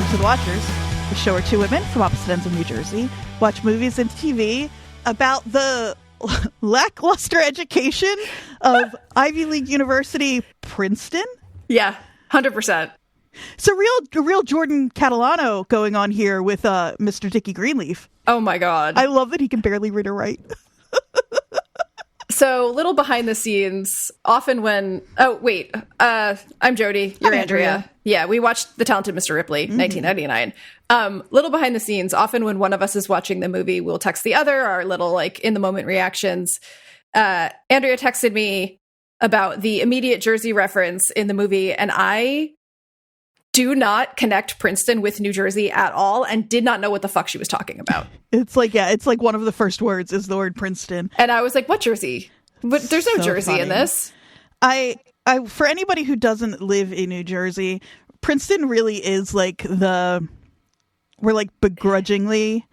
to The Watchers, a show where two women from opposite ends of New Jersey watch movies and TV about the lackluster education of Ivy League University Princeton. Yeah, 100%. So real Jordan Catalano going on here with Mr. Dickie Greenleaf. Oh my God. I love that he can barely read or write. So, little behind the scenes, often when... Oh, wait. I'm Jodie. You're Andrea. Yeah, we watched The Talented Mr. Ripley, 1999. Little behind the scenes, often when one of us is watching the movie, we'll text the other, our little, like, in-the-moment reactions. Andrea texted me about the immediate Jersey reference in the movie, and I do not connect Princeton with New Jersey at all and did not know what the fuck she was talking about. It's like one of the first words is the word Princeton. And I was like, what Jersey? But there's no Jersey funny. In this. I for anybody who doesn't live in New Jersey, Princeton really is like we're like begrudgingly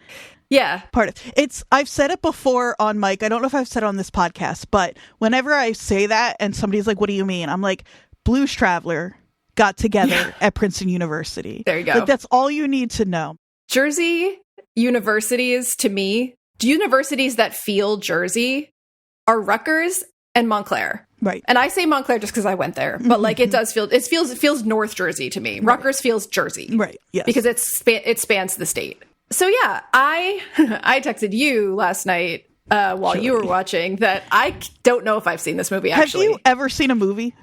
part of it's. I've said it before on mic. I don't know if I've said it on this podcast, but whenever I say that and somebody's like, what do you mean? I'm like, Blues Traveler got together at Princeton University. There you go. Like, that's all you need to know. Jersey universities, to me, universities that feel Jersey are Rutgers and Montclair. Right. And I say Montclair just because I went there, but like it feels North Jersey to me. Right. Rutgers feels Jersey. Right. Yes. Because it spans the state. So yeah, I texted you last night while you were watching that I don't know if I've seen this movie actually. Have you ever seen a movie?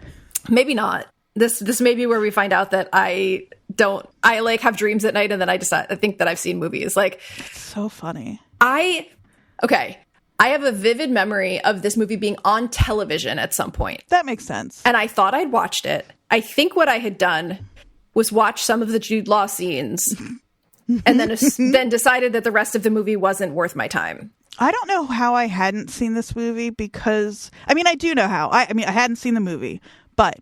Maybe not. This may be where we find out that I like have dreams at night and then I think that I've seen movies. Like, it's so funny. I have a vivid memory of this movie being on television at some point. That makes sense. And I thought I'd watched it. I think what I had done was watch some of the Jude Law scenes and then decided that the rest of the movie wasn't worth my time. I don't know how I hadn't seen this movie because, I mean, I do know how. I hadn't seen the movie, but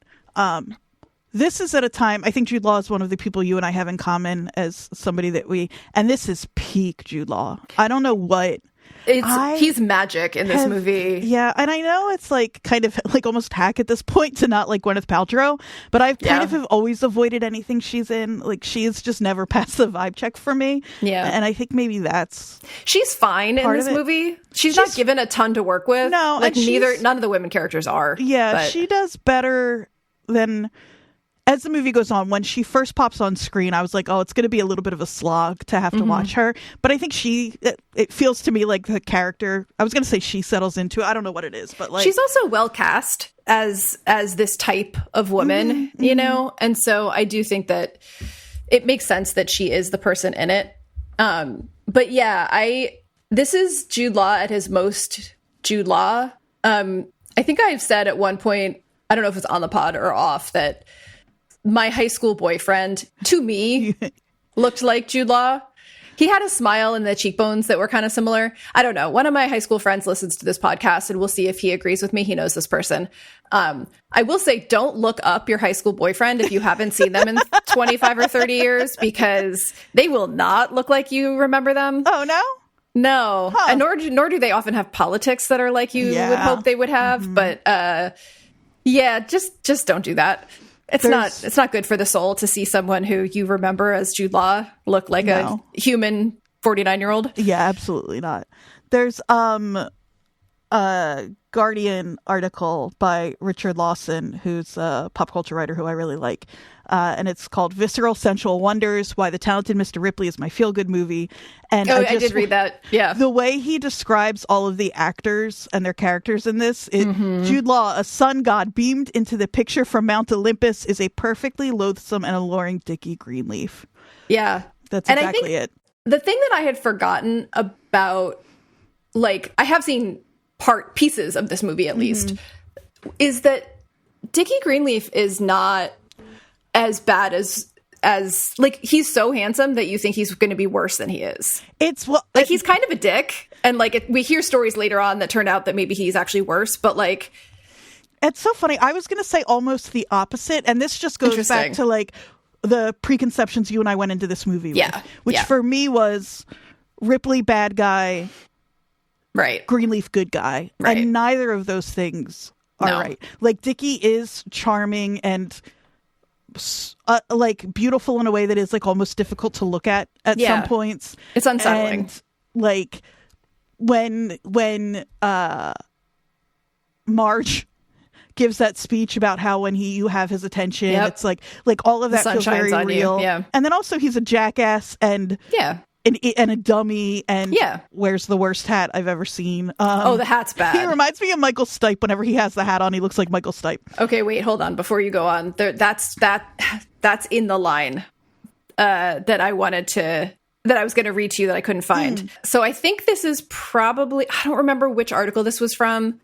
this is at a time, I think Jude Law is one of the people you and I have in common as somebody and this is peak Jude Law. I don't know what. He's magic in this movie. Yeah, and I know it's like kind of like almost hack at this point to not like Gwyneth Paltrow, but I've kind of have always avoided anything she's in. Like she's just never passed the vibe check for me. Yeah. And I think maybe she's fine in this movie. She's not given a ton to work with. No, like none of the women characters are. Yeah, but she does better than as the movie goes on. When she first pops on screen, I was like, oh, it's going to be a little bit of a slog to have to watch her. But I think it feels to me like the character, I was going to say she settles into it. I don't know what it is, but like. She's also well cast as this type of woman, you know? And so I do think that it makes sense that she is the person in it. But yeah, this is Jude Law at his most Jude Law. I think I've said at one point, I don't know if it's on the pod or off, that my high school boyfriend, to me, looked like Jude Law. He had a smile and the cheekbones that were kind of similar. I don't know. One of my high school friends listens to this podcast, and we'll see if he agrees with me. He knows this person. I will say, don't look up your high school boyfriend if you haven't seen them in 25 or 30 years, because they will not look like you remember them. Oh, no? No. Huh. And nor do they often have politics that are like you would hope they would have. But yeah, just don't do that. It's not good for the soul to see someone who you remember as Jude Law look like a human 49-year-old. Yeah, absolutely not. There's a Guardian article by Richard Lawson, who's a pop culture writer who I really like. And it's called Visceral Sensual Wonders, Why the Talented Mr. Ripley is My Feel-Good Movie. And I did read that. Yeah. The way he describes all of the actors and their characters in this, Jude Law, a sun god beamed into the picture from Mount Olympus, is a perfectly loathsome and alluring Dickie Greenleaf. Yeah. That's exactly it. The thing that I had forgotten about, like, I have seen pieces of this movie at least, is that Dickie Greenleaf is not as bad as like, he's so handsome that you think he's going to be worse than he is. He's kind of a dick, and like we hear stories later on that turn out that maybe he's actually worse, but like, it's so funny. I was going to say almost the opposite, and this just goes back to like the preconceptions you and I went into this movie with, which for me was Ripley bad guy, right? Greenleaf good guy, right? And neither of those things are right. Like, Dickie is charming and like beautiful in a way that is like almost difficult to look at some points. It's unsettling. And like when Marge gives that speech about how when you have his attention, it's like all of that feels very real. Yeah. And then also he's a jackass and a dummy and wears the worst hat I've ever seen. The hat's bad. He reminds me of Michael Stipe. Whenever he has the hat on, he looks like Michael Stipe. Okay, wait, hold on. Before you go on, that's in the line that I was going to read to you that I couldn't find. So I think this is probably, I don't remember which article this was from.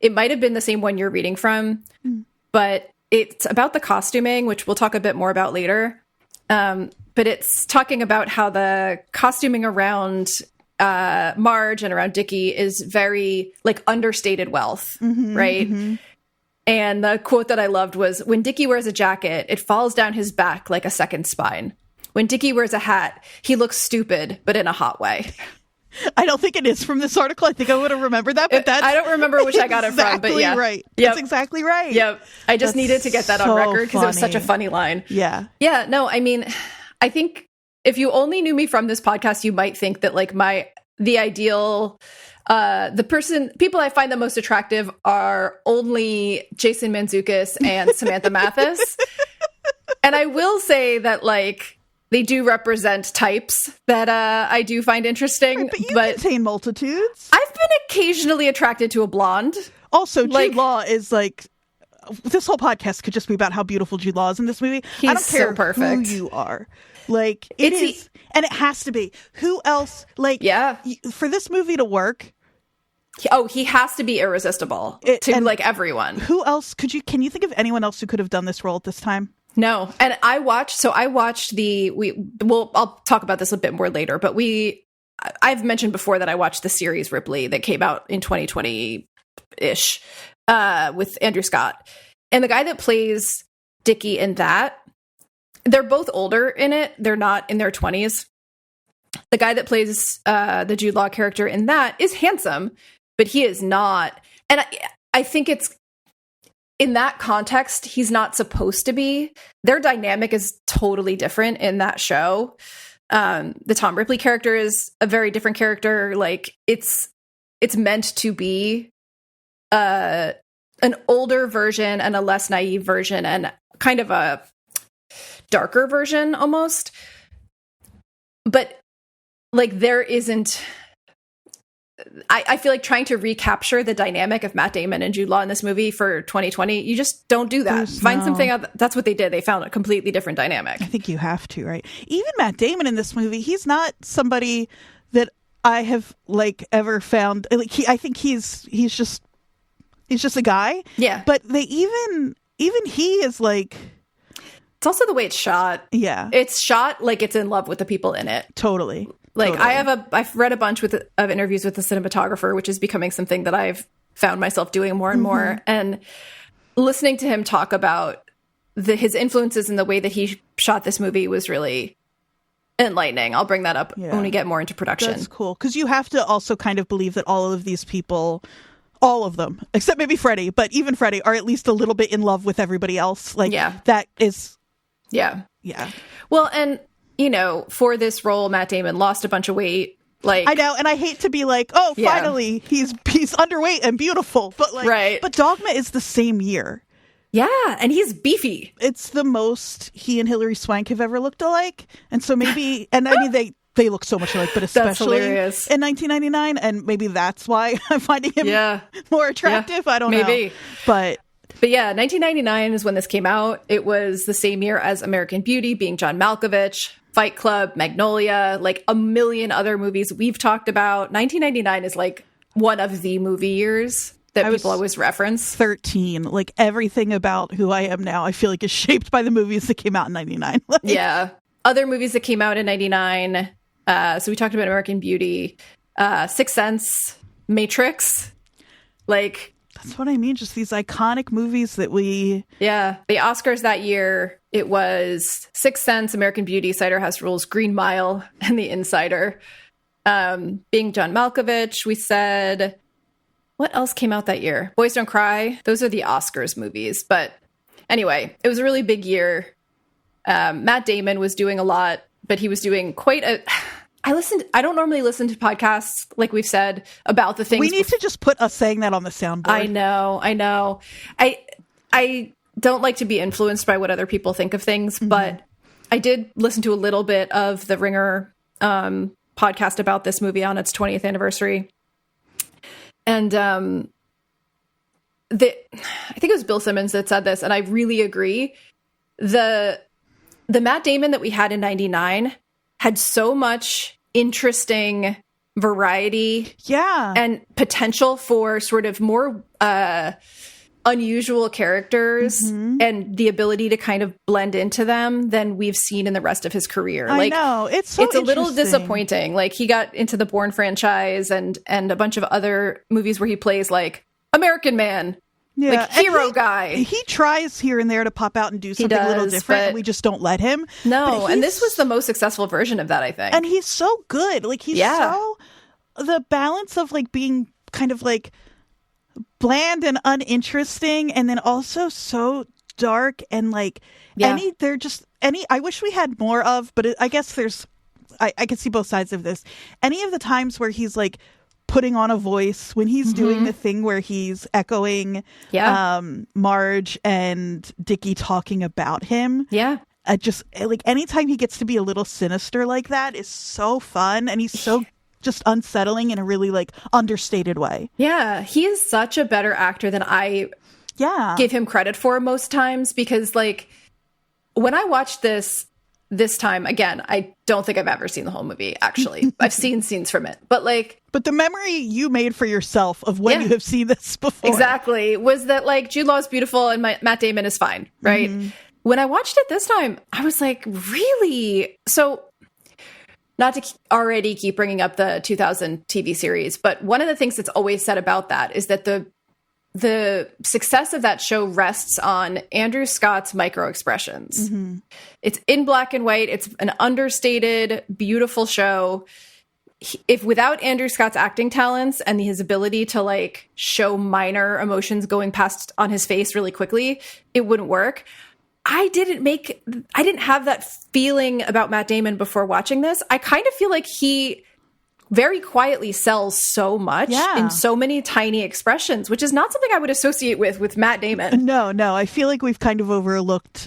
It might have been the same one you're reading from, but it's about the costuming, which we'll talk a bit more about later. But it's talking about how the costuming around Marge and around Dickie is very like understated wealth, right? Mm-hmm. And the quote that I loved was, when Dickie wears a jacket, it falls down his back like a second spine. When Dickie wears a hat, he looks stupid, but in a hot way. I don't think it is from this article. I think I would have remembered that, but that's... I don't remember which I got it from, but yeah. Right. That's exactly right. Yep. I just needed to get that on record because it was such a funny line. Yeah. Yeah, no, I mean, I think if you only knew me from this podcast, you might think that like the ideal... people I find the most attractive are only Jason Mantzoukas and Samantha Mathis. And I will say that like they do represent types that I do find interesting. Right, but you contain multitudes. I've been occasionally attracted to a blonde. Also, Jude Law is like, this whole podcast could just be about how beautiful Jude Law is in this movie. He's I don't care so perfect. who you are. Like, it is, and it has to be. Who else, like, for this movie to work... he has to be irresistical to like everyone. Who else can you think of anyone else who could have done this role at this time? No. And I watched I'll talk about this a bit more later, but I've mentioned before that I watched the series Ripley that came out in 2020-ish with Andrew Scott. And the guy that plays Dickie in that, they're both older in it. They're not in their 20s. The guy that plays the Jude Law character in that is handsome, but he is not. And I think it's in that context, he's not supposed to be. Their dynamic is totally different in that show. The Tom Ripley character is a very different character. Like it's meant to be an older version and a less naive version and kind of a darker version almost. But like there isn't... I feel like trying to recapture the dynamic of Matt Damon and Jude Law in this movie for 2020, you just don't do that. Find something out. That's what they did. They found a completely different dynamic. I think you have to, right? Even Matt Damon in this movie, he's not somebody that I have like ever found. Like I think he's just a guy. Yeah. But they even he is like. It's also the way it's shot. Yeah. It's shot like it's in love with the people in it. Totally. Like I've read a bunch of interviews with the cinematographer, which is becoming something that I've found myself doing more and more. And listening to him talk about his influences and the way that he shot this movie was really enlightening. I'll bring that up when we get more into production. That's cool. Because you have to also kind of believe that all of these people, all of them, except maybe Freddie, but even Freddie, are at least a little bit in love with everybody else. Like that is... Yeah. Yeah. Well, and... You know, for this role, Matt Damon lost a bunch of weight. Like I know, and I hate to be like, oh, finally, he's underweight and beautiful, but like, but Dogma is the same year. Yeah, and he's beefy. It's the most he and Hilary Swank have ever looked alike, and so maybe, and I mean they look so much alike, but especially in 1999, and maybe that's why I'm finding him more attractive. I don't know, But yeah, 1999 is when this came out. It was the same year as American Beauty, Being John Malkovich, Fight Club, Magnolia, like a million other movies we've talked about. 1999 is like one of the movie years that people always reference. 13. Like everything about who I am now, I feel like is shaped by the movies that came out in 99. Like, yeah. Other movies that came out in 99. So we talked about American Beauty, Sixth Sense, Matrix. Like... That's what I mean. Just these iconic movies that we... Yeah. The Oscars that year, it was Sixth Sense, American Beauty, Cider House Rules, Green Mile, and The Insider. Being John Malkovich, we said... What else came out that year? Boys Don't Cry. Those are the Oscars movies. But anyway, it was a really big year Matt Damon was doing a lot, but he was doing quite a... I don't normally listen to podcasts, like we've said, about the things... We need to just put us saying that on the soundboard. I know. I don't like to be influenced by what other people think of things, but I did listen to a little bit of the Ringer podcast about this movie on its 20th anniversary. And I think it was Bill Simmons that said this, and I really agree. The Matt Damon that we had in 99 had so much interesting variety and potential for sort of more unusual characters and the ability to kind of blend into them than we've seen in the rest of his career. I know. It's a little disappointing. Like, he got into the Bourne franchise and a bunch of other movies where he plays like American Man. Yeah. Like hero guy. He tries here and there to pop out and do something a little different, and we just don't let him. No, and this was the most successful version of that, I think. And he's so good. Like, he's so... The balance of, like, being kind of, like, bland and uninteresting, and then also so dark and, like, I wish we had more of, but I guess I can see both sides of this. Any of the times where he's, like, putting on a voice, when he's doing the thing where he's echoing Marge and Dickie talking about him. Yeah. Just like anytime he gets to be a little sinister like that is so fun, and he's so just unsettling in a really like understated way. Yeah. He is such a better actor than I give him credit for most times, because like when I watched this time, again, I don't think I've ever seen the whole movie, actually. I've seen scenes from it. But the memory you made for yourself of when you have seen this before. Exactly. Was that, like, Jude Law is beautiful and Matt Damon is fine, right? When I watched it this time, I was like, really? So, not to already keep bringing up the 2000 TV series, but one of the things that's always said about that is that the success of that show rests on Andrew Scott's micro expressions. It's in black and white. It's an understated, beautiful show. If without Andrew Scott's acting talents and his ability to like show minor emotions going past on his face really quickly, it wouldn't work. I didn't have that feeling about Matt Damon before watching this. I kind of feel like he very quietly sells so much in so many tiny expressions, which is not something I would associate with Matt Damon. No, I feel like we've kind of overlooked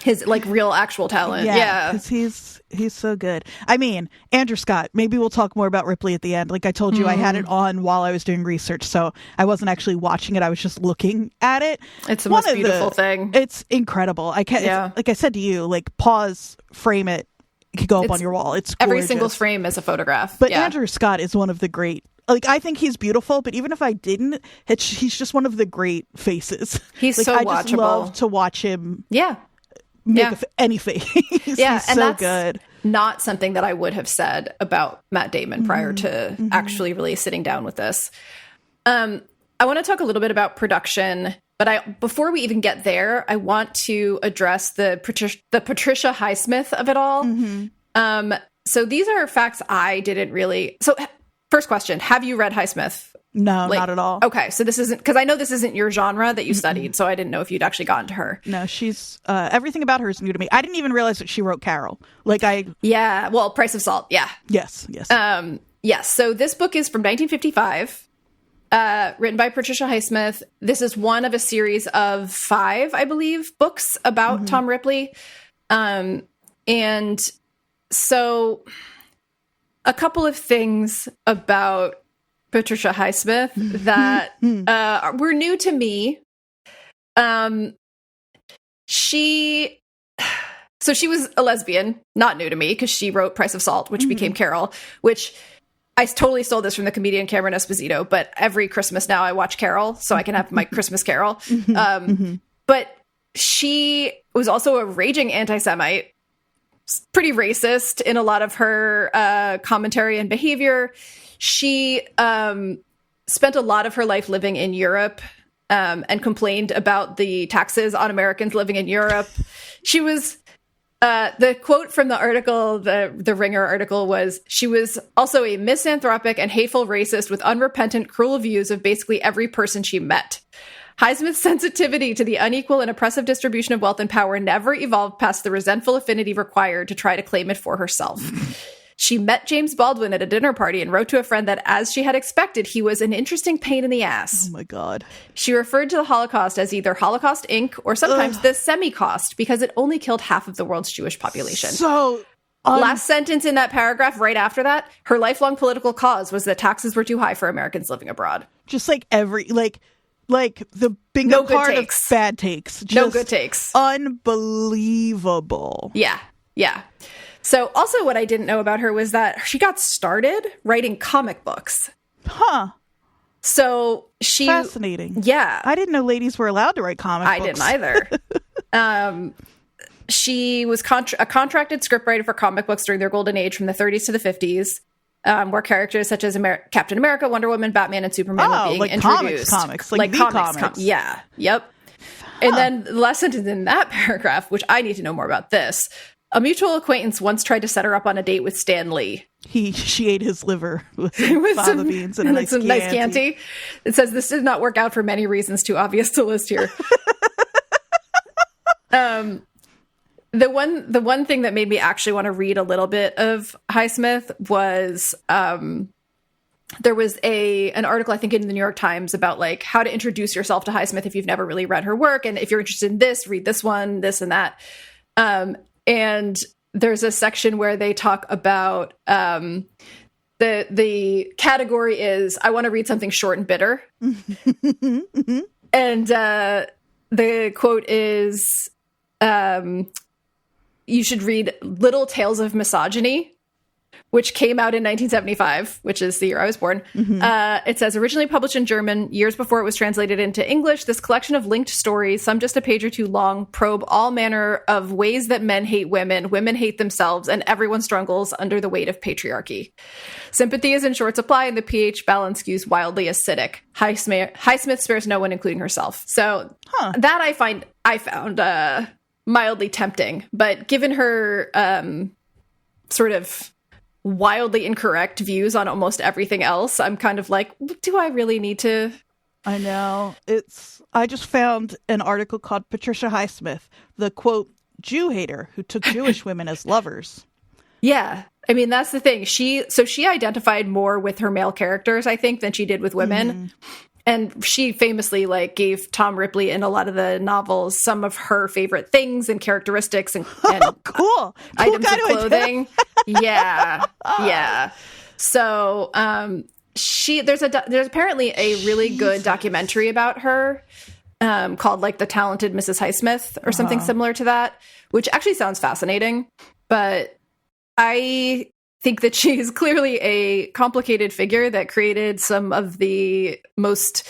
his like real actual talent. Yeah. Because he's so good. I mean, Andrew Scott, maybe we'll talk more about Ripley at the end. Like I told you, I had it on while I was doing research, so I wasn't actually watching it. I was just looking at it. It's the most beautiful thing. It's incredible. I can't, like I said to you, like pause, frame it. It could go up on your wall. It's gorgeous. Every single frame is a photograph. But Andrew Scott is one of the great, like, I think he's beautiful, but even if I didn't, he's just one of the great faces. He's like, so watchable. I just love to watch him make any face. He's and so that's good. Not something that I would have said about Matt Damon prior to actually really sitting down with this. I want to talk a little bit about production. But before we even get there, I want to address the Patricia Highsmith of it all. So these are facts I didn't really... So first question, have you read Highsmith? No, not at all. Okay, so this isn't... Because I know this isn't your genre that you studied, so I didn't know if you'd actually gotten to her. No, she's... everything about her is new to me. I didn't even realize that she wrote Carol. Yeah, well, Price of Salt, yeah. Yes. Yes, so this book is from 1955. Written by Patricia Highsmith. This is one of a series of 5, I believe, books about Tom Ripley. And so a couple of things about Patricia Highsmith that were new to me. She was a lesbian, not new to me, because she wrote Price of Salt, which became Carol, which... I totally stole this from the comedian Cameron Esposito, but every Christmas now I watch Carol, so I can have my Christmas Carol. But she was also a raging anti-Semite, pretty racist in a lot of her commentary and behavior. She spent a lot of her life living in Europe and complained about the taxes on Americans living in Europe. She was... the quote from the article, the Ringer article, was, she was also a misanthropic and hateful racist with unrepentant, cruel views of basically every person she met. Highsmith's sensitivity to the unequal and oppressive distribution of wealth and power never evolved past the resentful affinity required to try to claim it for herself. She met James Baldwin at a dinner party and wrote to a friend that, as she had expected, he was an interesting pain in the ass. Oh my God. She referred to the Holocaust as either Holocaust Inc. or sometimes the Semi-Cost because it only killed half of the world's Jewish population. So... last sentence in that paragraph, right after that, her lifelong political cause was that taxes were too high for Americans living abroad. Just like the bingo card of bad takes. Just no good takes. Unbelievable. Yeah. Yeah. So also what I didn't know about her was that she got started writing comic books. Huh. So she... Fascinating. Yeah. I didn't know ladies were allowed to write comic books. I didn't either. She was a contracted scriptwriter for comic books during their golden age from the 30s to the 50s, where characters such as Captain America, Wonder Woman, Batman, and Superman were being introduced. Comics. Yeah. Yep. And then the last sentence in that paragraph, which I need to know more about this. A mutual acquaintance once tried to set her up on a date with Stan Lee. She ate his liver with fava beans and a nice Chianti. It says this did not work out for many reasons too obvious to list here. The one thing that made me actually want to read a little bit of Highsmith was there was an article, I think, in the New York Times about like how to introduce yourself to Highsmith if you've never really read her work, and if you're interested in this, read this one, this and that. And there's a section where they talk about the category is I want to read something short and bitter, and the quote is. You should read Little Tales of Misogyny, which came out in 1975, which is the year I was born. Mm-hmm. It says, originally published in German, years before it was translated into English, this collection of linked stories, some just a page or two long, probe all manner of ways that men hate women hate themselves, and everyone struggles under the weight of patriarchy. Sympathy is in short supply, and the pH balance skews wildly acidic. Highsmith spares no one, including herself. So that I found mildly tempting, but given her sort of wildly incorrect views on almost everything else, I'm kind of like, do I really need to? I know. I just found an article called Patricia Highsmith, the quote, Jew hater who took Jewish women as lovers. Yeah. I mean, that's the thing. She identified more with her male characters, I think, than she did with women. Mm-hmm. And she famously like gave Tom Ripley in a lot of the novels some of her favorite things and characteristics and cool items of clothing. Yeah. So there's apparently a really good documentary about her called like The Talented Mrs. Highsmith or something similar to that, which actually sounds fascinating. But I think that she is clearly a complicated figure that created some of the most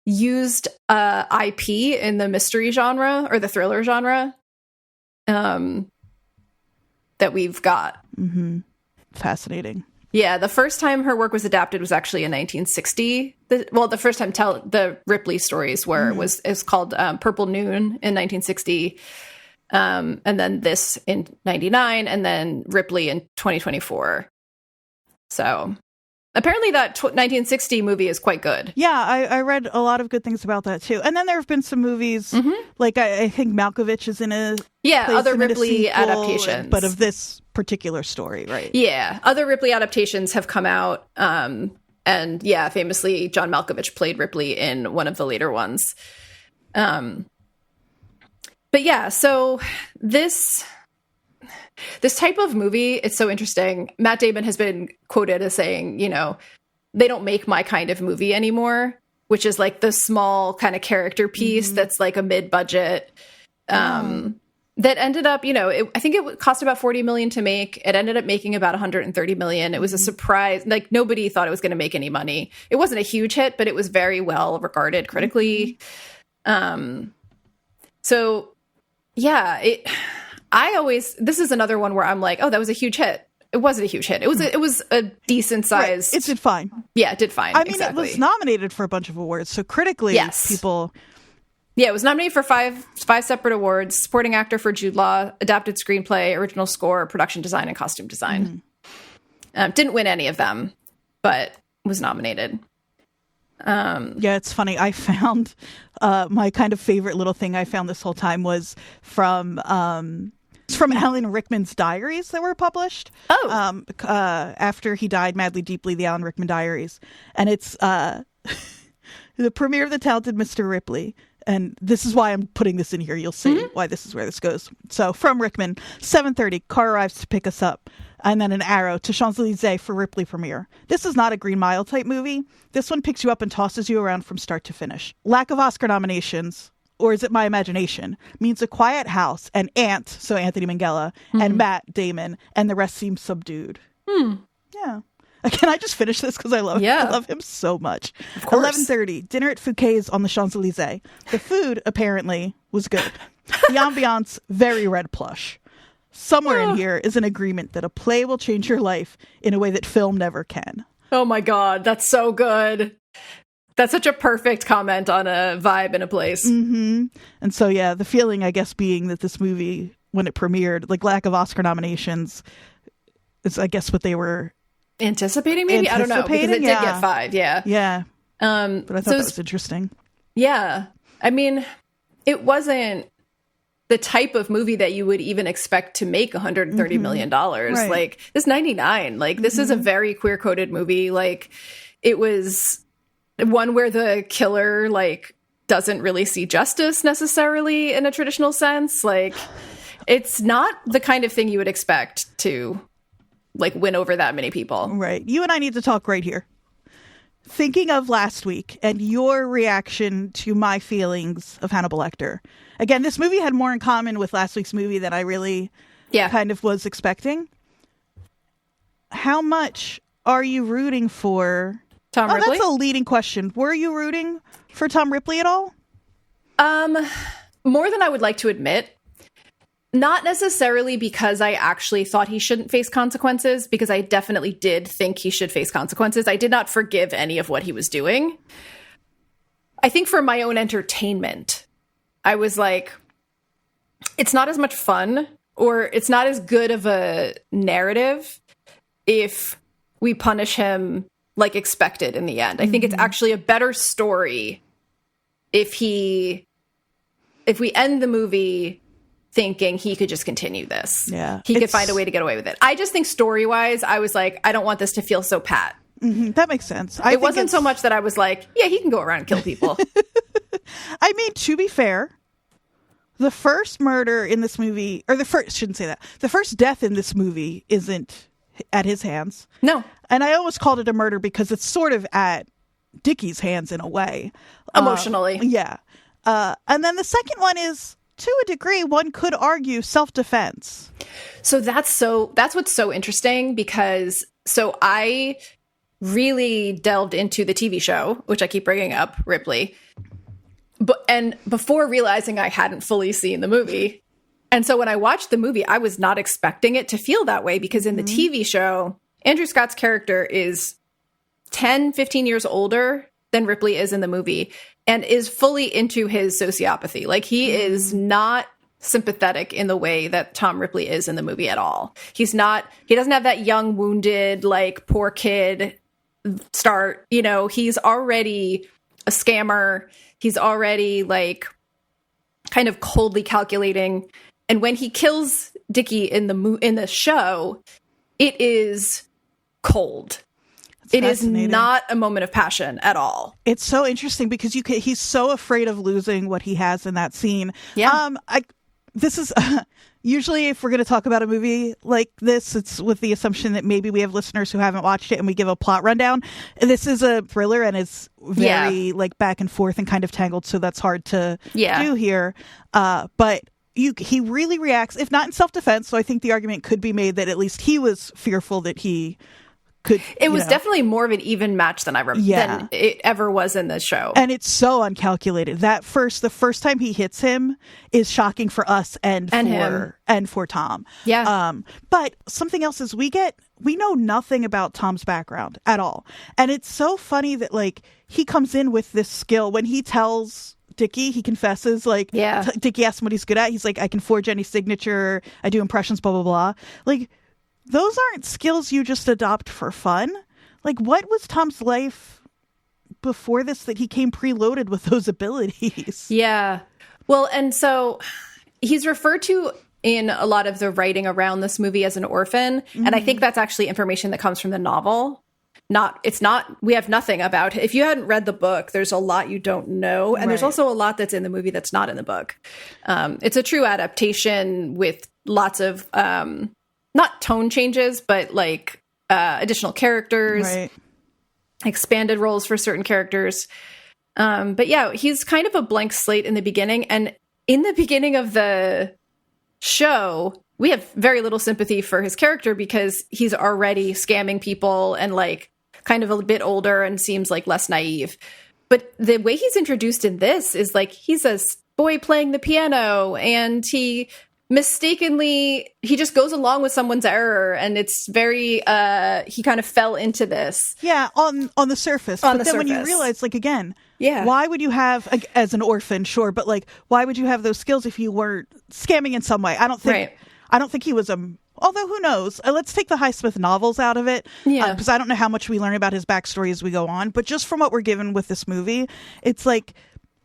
used IP in the mystery genre or the thriller genre that we've got. Mm-hmm. Fascinating. Yeah, the first time her work was adapted was actually in 1960. The first time the Ripley stories were is called Purple Noon in 1960. And then this in 99, and then Ripley in 2024. So apparently that 1960 movie is quite good. Yeah, I read a lot of good things about that too. And then there have been some movies, like I think Malkovich is in other Ripley adaptations, but of this particular story, right? Yeah, other Ripley adaptations have come out, and yeah, famously John Malkovich played Ripley in one of the later ones. But yeah, so this type of movie, it's so interesting. Matt Damon has been quoted as saying, they don't make my kind of movie anymore, which is like the small kind of character piece that's like a mid-budget that ended up, I think it cost about $40 million to make. It ended up making about $130 million. It was a surprise. Like nobody thought it was going to make any money. It wasn't a huge hit, but it was very well regarded critically. So yeah, this is another one where I'm like, oh, that was a huge hit. It wasn't a huge hit. It was a decent size. Right. It did fine. Yeah, it did fine. I mean, exactly. It was nominated for a bunch of awards. So critically, people. Yeah, it was nominated for five separate awards: supporting actor for Jude Law, adapted screenplay, original score, production design, and costume design. Didn't win any of them, but was nominated. Yeah, it's funny. I found my kind of favorite little thing I found this whole time was from Alan Rickman's diaries that were published. After he died madly, deeply, the Alan Rickman diaries. And it's the premiere of The Talented Mr. Ripley. And this is why I'm putting this in here. You'll see why this is where this goes. So from Rickman, 7:30, car arrives to pick us up. And then an arrow to Champs-Élysées for Ripley premiere. This is not a Green Mile type movie. This one picks you up and tosses you around from start to finish. Lack of Oscar nominations, or is it my imagination, means a quiet house and Ant, so Anthony Minghella, and Matt Damon, and the rest seems subdued. Yeah. Can I just finish this because I love him so much. 11:30, dinner at Fouquet's on the Champs-Élysées. The food, apparently, was good. The ambiance, very red plush. Somewhere in here is an agreement that a play will change your life in a way that film never can. Oh my God, that's so good. That's such a perfect comment on a vibe in a place. And so, yeah, the feeling, I guess, being that this movie, when it premiered, like lack of Oscar nominations, is, I guess, what they were anticipating, maybe? I don't know, because it did get 5, yeah. Yeah. But I thought that was interesting. Yeah. I mean, it wasn't the type of movie that you would even expect to make $130 million. Right. Like, this 99. Like, this is a very queer-coded movie. Like, it was one where the killer, like, doesn't really see justice necessarily in a traditional sense. Like, it's not the kind of thing you would expect to, like, win over that many people. Right. You and I need to talk right here. Thinking of last week and your reaction to my feelings of Hannibal Lecter. Again, this movie had more in common with last week's movie than I really kind of was expecting. How much are you rooting for Tom Ripley? That's a leading question. Were you rooting for Tom Ripley at all? More than I would like to admit. Not necessarily because I actually thought he shouldn't face consequences, because I definitely did think he should face consequences. I did not forgive any of what he was doing. I think for my own entertainment, I was like, it's not as much fun, or it's not as good of a narrative if we punish him like expected in the end. I think it's actually a better story if we end the movie thinking he could just continue this. Yeah. He could find a way to get away with it. I just think story-wise, I was like, I don't want this to feel so pat. That makes sense. It wasn't so much that I was like, yeah, he can go around and kill people. I mean, to be fair, the first murder in this movie, or the first death in this movie isn't at his hands. No. And I always called it a murder because it's sort of at Dickie's hands in a way. Emotionally. Yeah. And then the second one is, to a degree, one could argue self-defense. So that's what's so interesting, because I really delved into the TV show, which I keep bringing up, Ripley, and before realizing I hadn't fully seen the movie. And so when I watched the movie, I was not expecting it to feel that way, because in the TV show, Andrew Scott's character is 10, 15 years older than Ripley is in the movie, and is fully into his sociopathy. Like, he is not sympathetic in the way that Tom Ripley is in the movie at all. He doesn't have that young, wounded, like, poor kid start. You know, he's already a scammer. He's already, like, kind of coldly calculating. And when he kills Dickie in the show, it is cold. It is not a moment of passion at all. It's so interesting because he's so afraid of losing what he has in that scene. Yeah. This is usually, if we're going to talk about a movie like this, it's with the assumption that maybe we have listeners who haven't watched it and we give a plot rundown. This is a thriller and it's very like back and forth and kind of tangled. So that's hard to do here. But he really reacts, if not in self-defense. So I think the argument could be made that at least he was fearful that he could. It was definitely more of an even match than than it ever was in the show. And it's so uncalculated. The first time he hits him is shocking for us and for Tom. Yeah. But something else is we know nothing about Tom's background at all. And it's so funny that, like, he comes in with this skill when he tells Dickie, he confesses, like, Dickie asks him what he's good at. He's like, I can forge any signature. I do impressions, blah, blah, blah. Like, those aren't skills you just adopt for fun. Like, what was Tom's life before this that he came preloaded with those abilities. Yeah. Well, and so he's referred to in a lot of the writing around this movie as an orphan. And I think that's actually information that comes from the novel. We have nothing about it. If you hadn't read the book, there's a lot you don't know. And there's also a lot that's in the movie that's not in the book. It's a true adaptation with lots of, not tone changes, but like additional characters, expanded roles for certain characters. But yeah, he's kind of a blank slate in the beginning. And in the beginning of the show, we have very little sympathy for his character because he's already scamming people and like kind of a bit older and seems like less naive. But the way he's introduced in this is like he's a boy playing the piano and he just goes along with someone's error, and it's very he kind of fell into this. Yeah, on the surface. But then when you realize, like, again, why would you have, as an orphan, sure, but like, why would you have those skills if you weren't scamming in some way? I don't think he was although who knows? Let's take the Highsmith novels out of it, because I don't know how much we learn about his backstory as we go on. But just from what we're given with this movie, it's like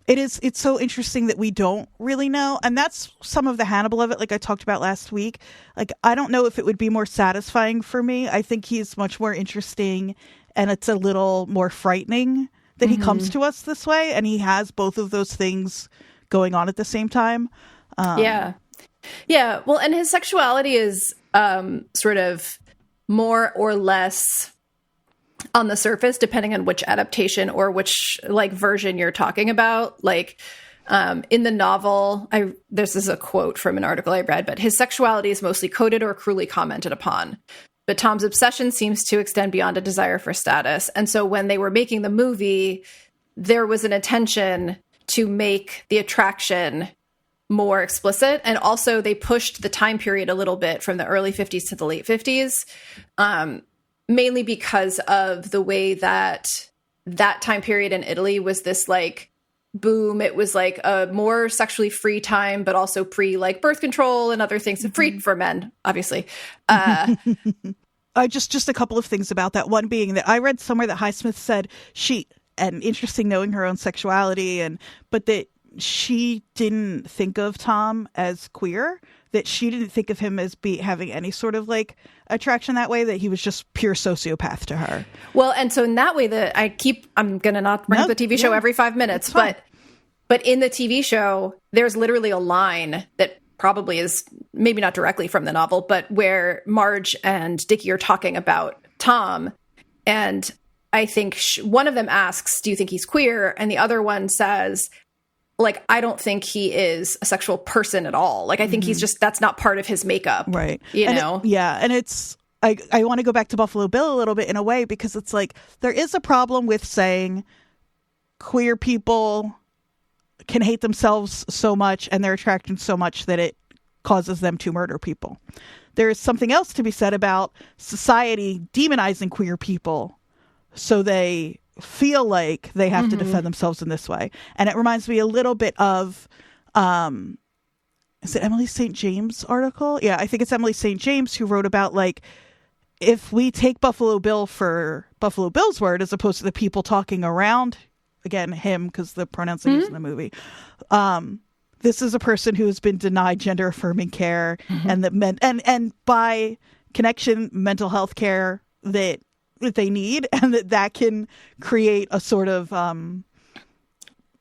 it's so interesting that we don't really know, and that's some of the Hannibal of it. Like I talked about last week, like I don't know if it would be more satisfying for me. I think he's much more interesting, and it's a little more frightening that he comes to us this way, and he has both of those things going on at the same time. Yeah. Well, and his sexuality is sort of more or less on the surface, depending on which adaptation or which like version you're talking about. Like in the novel, this is a quote from an article I read, but his sexuality is mostly coded or cruelly commented upon. But Tom's obsession seems to extend beyond a desire for status. And so when they were making the movie, there was an intention to make the attraction more explicit. And also they pushed the time period a little bit from the early 50s to the late 50s, mainly because of the way that time period in Italy was this like boom. It was like a more sexually free time, but also pre like birth control and other things, free for men, obviously. Just a couple of things about that. One being that I read somewhere that Highsmith said and interesting knowing her own sexuality, but that she didn't think of Tom as queer, that she didn't think of him as having any sort of like attraction that way, that he was just pure sociopath to her. Well, and so in that way I'm going to not bring up the TV show every 5 minutes, but in the TV show, there's literally a line that probably is maybe not directly from the novel, but where Marge and Dickie are talking about Tom. And I think one of them asks, do you think he's queer? And the other one says, like, I don't think he is a sexual person at all. Like, I think he's just, that's not part of his makeup. Right. You know? And it's, I want to go back to Buffalo Bill a little bit in a way, because it's like, there is a problem with saying queer people can hate themselves so much and their attraction so much that it causes them to murder people. There is something else to be said about society demonizing queer people so they feel like they have to defend themselves in this way. And it reminds me a little bit of, is it Emily St. James' article? Yeah, I think it's Emily St. James who wrote about, like, if we take Buffalo Bill for Buffalo Bill's word as opposed to the people talking around, again, him, because the pronouns are used in the movie, this is a person who has been denied gender affirming care and and by connection, mental health care that they need, and that can create a sort of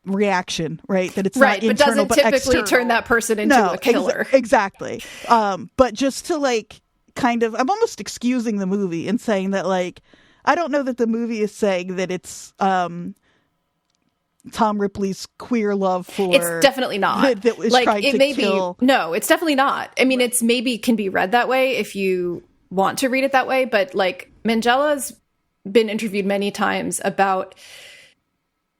reaction, right? That it's right, not internal, but doesn't typically external. turn that person into a killer. Exactly. But just to like kind of, I'm almost excusing the movie and saying that, like, I don't know that the movie is saying that it's Tom Ripley's queer love for. It's definitely not. That was like, trying it to may kill. be. No, it's definitely not. I mean, it's maybe can be read that way if you want to read it that way, but like Mangela's been interviewed many times about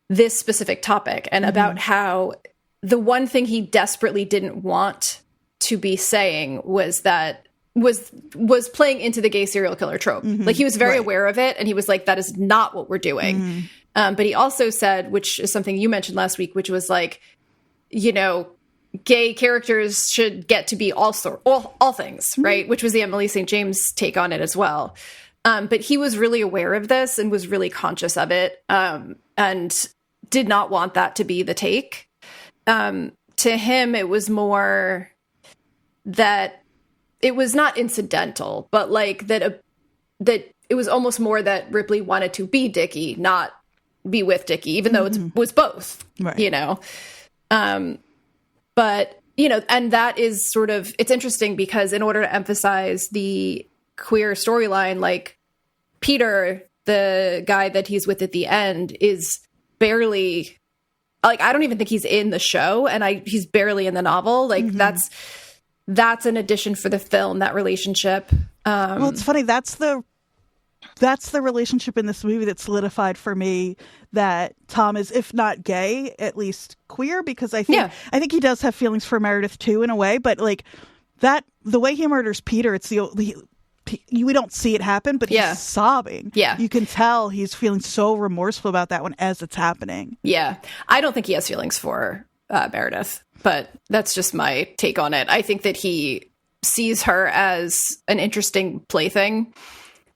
this specific topic and about how the one thing he desperately didn't want to be saying was that was playing into the gay serial killer trope. Like, he was very aware of it, and he was like, that is not what we're doing. But he also said, which is something you mentioned last week, which was like, you know, gay characters should get to be all things, right? Which was the Emily St. James take on it as well. But he was really aware of this and was really conscious of it, and did not want that to be the take. To him, it was more that it was not incidental, but like that it was almost more that Ripley wanted to be Dickie, not be with Dickie, even though it was both, right. you know. But, you know, and that is sort of, it's interesting because in order to emphasize the queer storyline, like Peter, the guy that he's with at the end, is barely, like, I don't even think he's in the show, and he's barely in the novel. Like, that's an addition for the film, that relationship. Well, it's funny. That's the relationship in this movie that solidified for me that Tom is, if not gay, at least queer, because I think he does have feelings for Meredith too, in a way. But like that, the way he murders Peter, we don't see it happen, but he's sobbing. Yeah. You can tell he's feeling so remorseful about that one as it's happening. Yeah. I don't think he has feelings for Meredith, but that's just my take on it. I think that he sees her as an interesting plaything.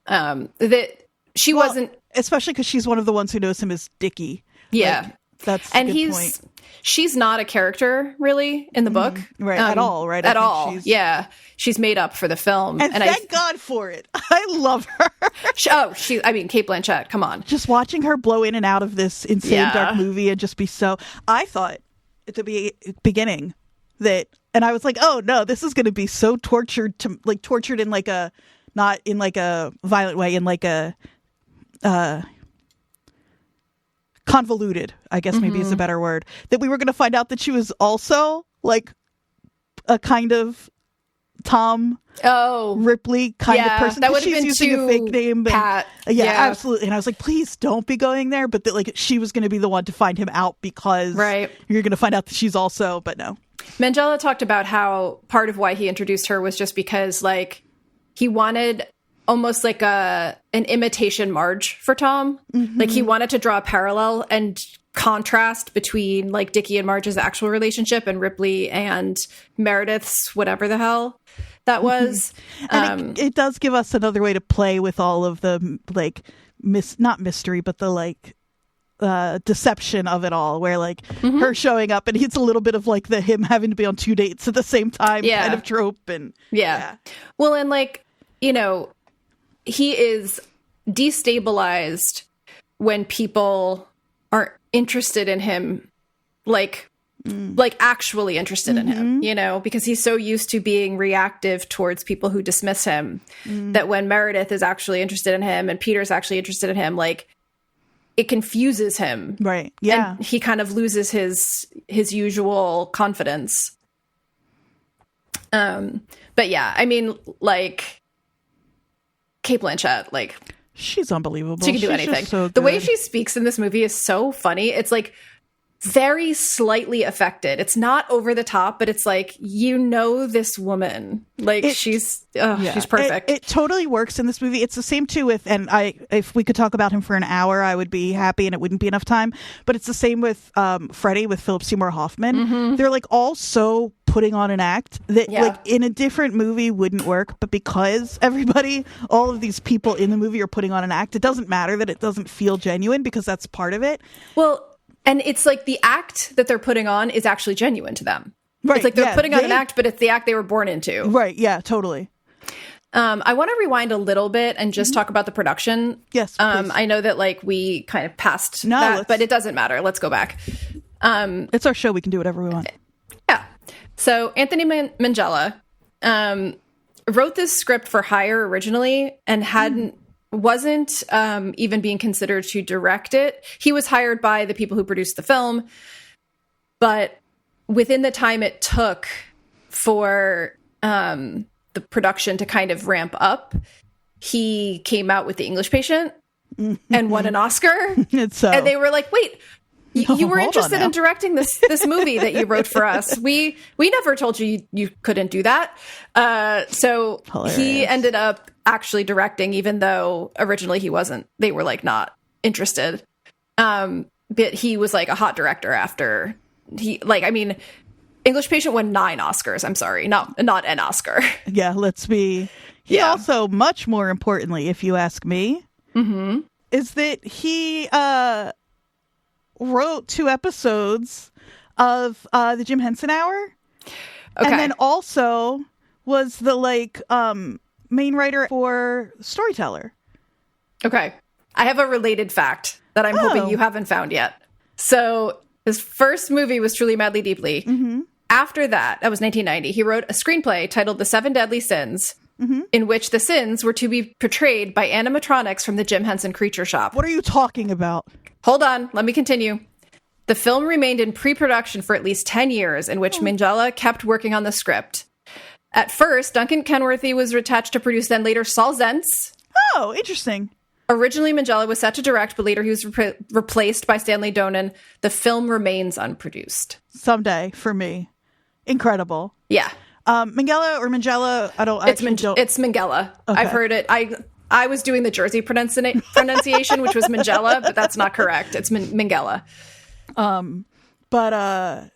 That she wasn't, especially because she's one of the ones who knows him as Dickie. Yeah. Like, that's a good point. She's not a character really in the book, right? At all, right? At all, yeah. She's made up for the film, and thank God for it. I love her. I mean, Cate Blanchett. Come on, just watching her blow in and out of this insane dark movie and just be so. I thought at the beginning that, and I was like, oh no, this is going to be so tortured in like a, not in like a violent way, in like a convoluted, I guess maybe is a better word, that we were going to find out that she was also like a kind of Tom Ripley kind of person. That would have been using a fake name. Pat. Yeah, absolutely. And I was like, please don't be going there. But that, like, she was going to be the one to find him out because you're going to find out that she's also, but no. Mangella talked about how part of why he introduced her was just because, like, he wanted almost like an imitation Marge for Tom. Like, he wanted to draw a parallel and contrast between like Dickie and Marge's actual relationship and Ripley and Meredith's whatever the hell that was. And it does give us another way to play with all of the like not mystery, but the like deception of it all, where like her showing up and it's a little bit of like the him having to be on two dates at the same time kind of trope. And well, and like, you know, he is destabilized when people aren't interested in him, like actually interested in him, you know, because he's so used to being reactive towards people who dismiss him that when Meredith is actually interested in him and Peter's actually interested in him, like, it confuses him. Right. Yeah. And he kind of loses his usual confidence. But yeah, I mean, like, Cate Blanchett, like, she's unbelievable. She can do anything. So the way she speaks in this movie is so funny. It's like very slightly affected. It's not over the top, but it's like, you know, this woman, like, she's perfect. It totally works in this movie. It's the same too with, and if we could talk about him for an hour, I would be happy and it wouldn't be enough time. But it's the same with Freddie, with Philip Seymour Hoffman. They're like all so putting on an act that like in a different movie wouldn't work, but because all of these people in the movie are putting on an act, it doesn't matter that it doesn't feel genuine because that's part of it. Well, and it's like the act that they're putting on is actually genuine to them. Right. It's like they're putting on an act, but it's the act they were born into. Right. Yeah, totally. I want to rewind a little bit and just talk about the production. Yes. I know that like we kind of passed that, but it doesn't matter. Let's go back. It's our show. We can do whatever we want. Yeah. So Anthony Mangella wrote this script for hire originally and wasn't even being considered to direct it. He was hired by the people who produced the film, but within the time it took for the production to kind of ramp up, he came out with The English Patient and won an Oscar. And they were like, wait, you were interested in directing this movie that you wrote for us. We never told you couldn't do that. So hilarious. He ended up actually directing, even though originally he wasn't. They were like not interested. But he was like a hot director after he, like, I mean, English Patient won 9 Oscars. I'm sorry, not an Oscar. Yeah, let's be. He also, much more importantly, if you ask me, is that he wrote 2 episodes of the Jim Henson Hour, and then also was the main writer for Storyteller. Okay, I have a related fact that I'm hoping you haven't found yet. So his first movie was Truly Madly Deeply. After that was 1990. He wrote a screenplay titled The Seven Deadly Sins, in which the sins were to be portrayed by animatronics from the Jim Henson Creature Shop. What are you talking about? Hold on, let me continue. The film remained in pre-production for at least 10 years, in which Minghella kept working on the script. At first, Duncan Kenworthy was attached to produce, then later Saul Zentz. Oh, interesting. Originally, Minghella was set to direct, but later he was replaced by Stanley Donen. The film remains unproduced. Someday, for me. Incredible. Yeah. Minghella or Minghella? It's Minghella. Okay. I've heard it. I was doing the Jersey pronunciation, which was Minghella, but that's not correct. It's Minghella. But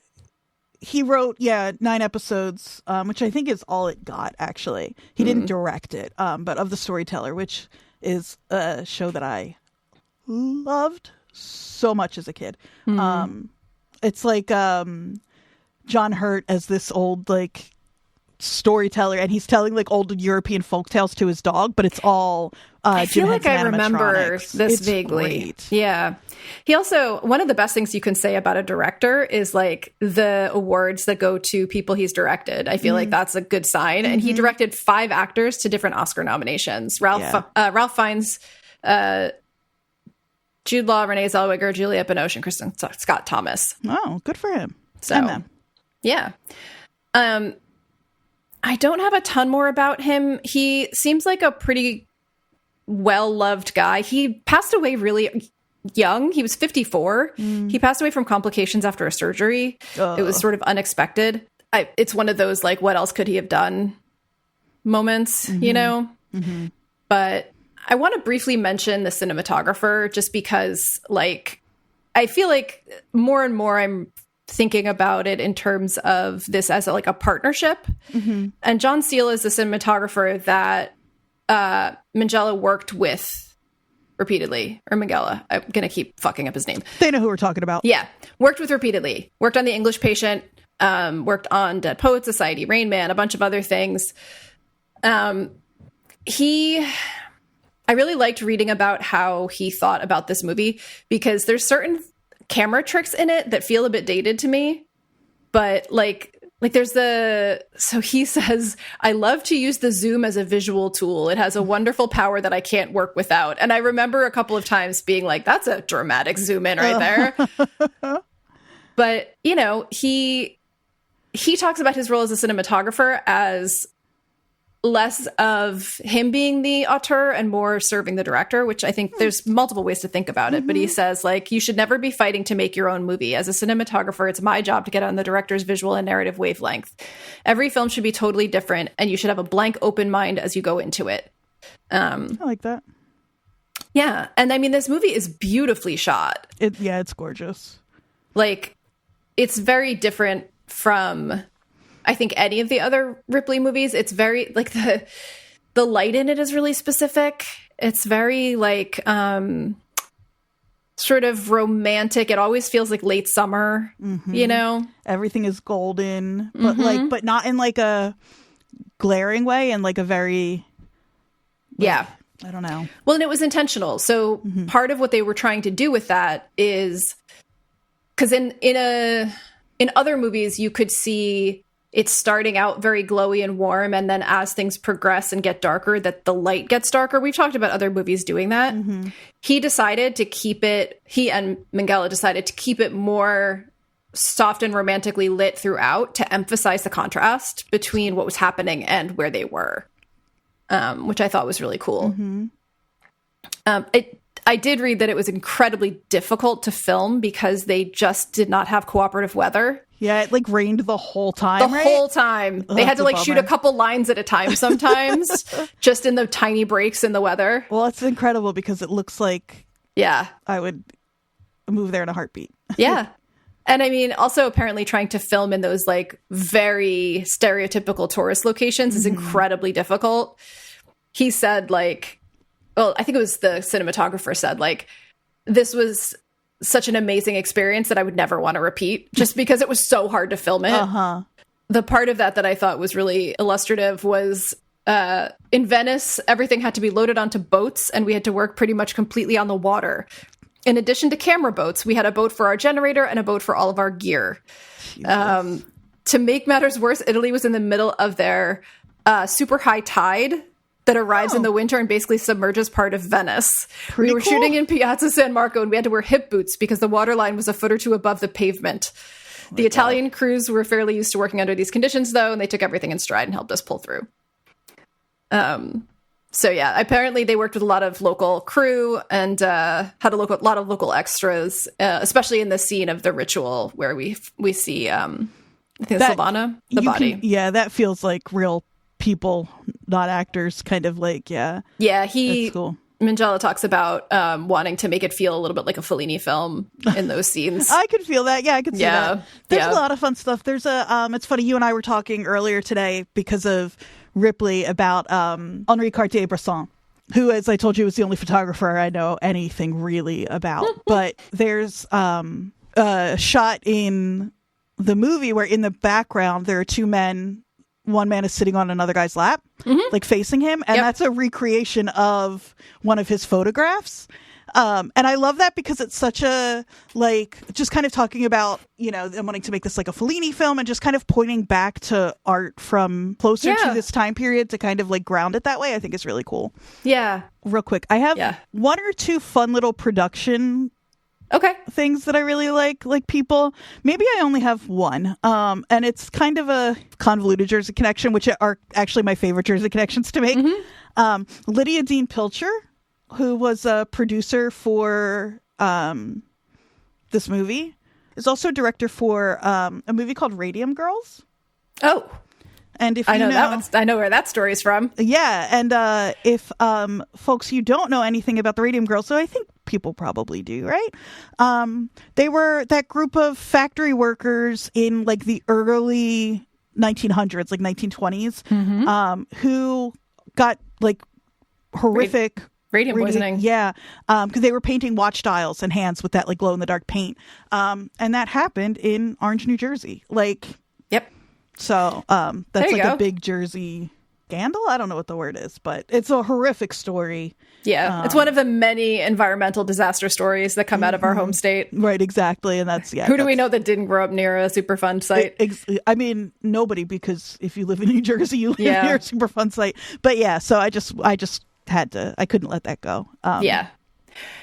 he wrote 9 episodes, which I think is all it got. Actually, he didn't direct it, but of The Storyteller, which is a show that I loved so much as a kid. It's like John Hurt as this old storyteller, and he's telling old European folktales to his dog, but it's all I feel Jim like I remember this vaguely. Great. Yeah. He also, one of the best things you can say about a director is the awards that go to people he's directed. I feel like that's a good sign. And he directed 5 actors to different Oscar nominations. Ralph Fiennes, Jude Law, Renee Zellweger, Juliette Binoche, and Kristen Scott Thomas. Oh, good for him. So, and them. Yeah. I don't have a ton more about him. He seems like a pretty well-loved guy. He passed away really young. He was 54. He passed away from complications after a surgery. It was sort of unexpected. It's one of those, what else could he have done moments, you know? But I want to briefly mention the cinematographer just because, I feel like more and more I'm thinking about it in terms of this as a partnership. And John Seale is the cinematographer that Minghella worked with repeatedly, or Minghella. I'm going to keep fucking up his name. They know who we're talking about. Yeah. Worked with repeatedly. Worked on The English Patient, worked on Dead Poets Society, Rain Man, a bunch of other things. I really liked reading about how he thought about this movie because there's certain camera tricks in it that feel a bit dated to me, but there's so he says, I love to use the zoom as a visual tool. It has a wonderful power that I can't work without. And I remember a couple of times being that's a dramatic zoom in right there. But he talks about his role as a cinematographer as less of him being the auteur and more serving the director, which I think there's multiple ways to think about it. But he says, you should never be fighting to make your own movie. As a cinematographer, it's my job to get on the director's visual and narrative wavelength. Every film should be totally different, and you should have a blank, open mind as you go into it. I like that. Yeah. And I mean, this movie is beautifully shot. It's gorgeous. It's very different from, I think, any of the other Ripley movies. It's very the light in it is really specific. It's very sort of romantic. It always feels like late summer, Everything is golden, but but not in a glaring way, and a very I don't know. Well, and it was intentional. So part of what they were trying to do with that is because in other movies you could see it's starting out very glowy and warm, and then as things progress and get darker, that the light gets darker. We've talked about other movies doing that. He decided to keep it, he and Minghella decided to keep it more soft and romantically lit throughout to emphasize the contrast between what was happening and where they were, which I thought was really cool. I did read that it was incredibly difficult to film because they just did not have cooperative weather. Yeah, it rained the whole time. Whole time. They had to shoot a couple lines at a time sometimes, just in the tiny breaks in the weather. Well, it's incredible because it looks like I would move there in a heartbeat. Yeah. And I mean, also apparently trying to film in those like very stereotypical tourist locations is incredibly difficult. He said like, well, I think it was the cinematographer said like, this was such an amazing experience that I would never want to repeat just because it was so hard to film it. The part of that I thought was really illustrative was in Venice, everything had to be loaded onto boats and we had to work pretty much completely on the water. In addition to camera boats, we had a boat for our generator and a boat for all of our gear. To make matters worse, Italy was in the middle of their super high tide that arrives in the winter and basically submerges part of Venice. We were shooting in Piazza San Marco and we had to wear hip boots because the water line was a foot or two above the pavement. The Italian crews were fairly used to working under these conditions, though, and they took everything in stride and helped us pull through. So yeah, apparently they worked with a lot of local crew and had a lot of local extras, especially in the scene of the ritual where we see I think it's Silvana, the body. That feels like real people, not actors. Kind of like That's cool. Minghella talks about wanting to make it feel a little bit like a Fellini film in those scenes. I could feel that. Yeah, I could see that. There's a lot of fun stuff. There's it's funny, you and I were talking earlier today because of Ripley about Henri Cartier-Bresson, who, as I told you, was the only photographer I know anything really about. But there's a shot in the movie where in the background there are two men. One man is sitting on another guy's lap, like facing him. And that's a recreation of one of his photographs. And I love that because it's such a, like, just kind of talking about, them wanting to make this like a Fellini film and just kind of pointing back to art from closer to this time period to kind of like ground it that way. I think is really cool. Yeah. Real quick. I have one or two fun little production things that I really like people. Maybe I only have one. And it's kind of a convoluted Jersey connection, which are actually my favorite Jersey connections to make. Lydia Dean Pilcher, who was a producer for this movie, is also a director for a movie called Radium Girls. Oh. And if I know where that story's from. Yeah, and if folks, you don't know anything about the Radium Girls, so I think people probably do, right? They were that group of factory workers in like the early 1900s, like 1920s, who got like horrific radium poisoning. Yeah, because they were painting watch dials and hands with that like glow in the dark paint, and that happened in Orange, New Jersey. Like, so that's like a big Jersey scandal. I don't know what the word is, but it's a horrific story. Yeah, it's one of the many environmental disaster stories that come out of our home state. Right, exactly, and that's Who do we know that didn't grow up near a Superfund site? I mean, nobody, because if you live in New Jersey, you live near a Superfund site. But yeah, so I just had to. I couldn't let that go. Yeah.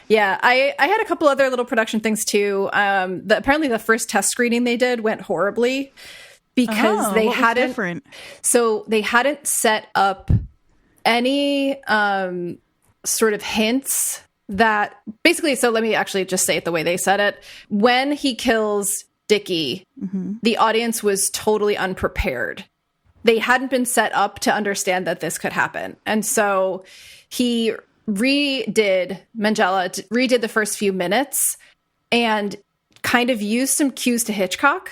I had a couple other little production things too. Apparently, the first test screening they did went horribly because they hadn't. So they hadn't set up any sort of hints that basically. So let me actually just say it the way they said it. When he kills Dickie, the audience was totally unprepared. They hadn't been set up to understand that this could happen. And so Minghella redid the first few minutes and kind of used some cues to Hitchcock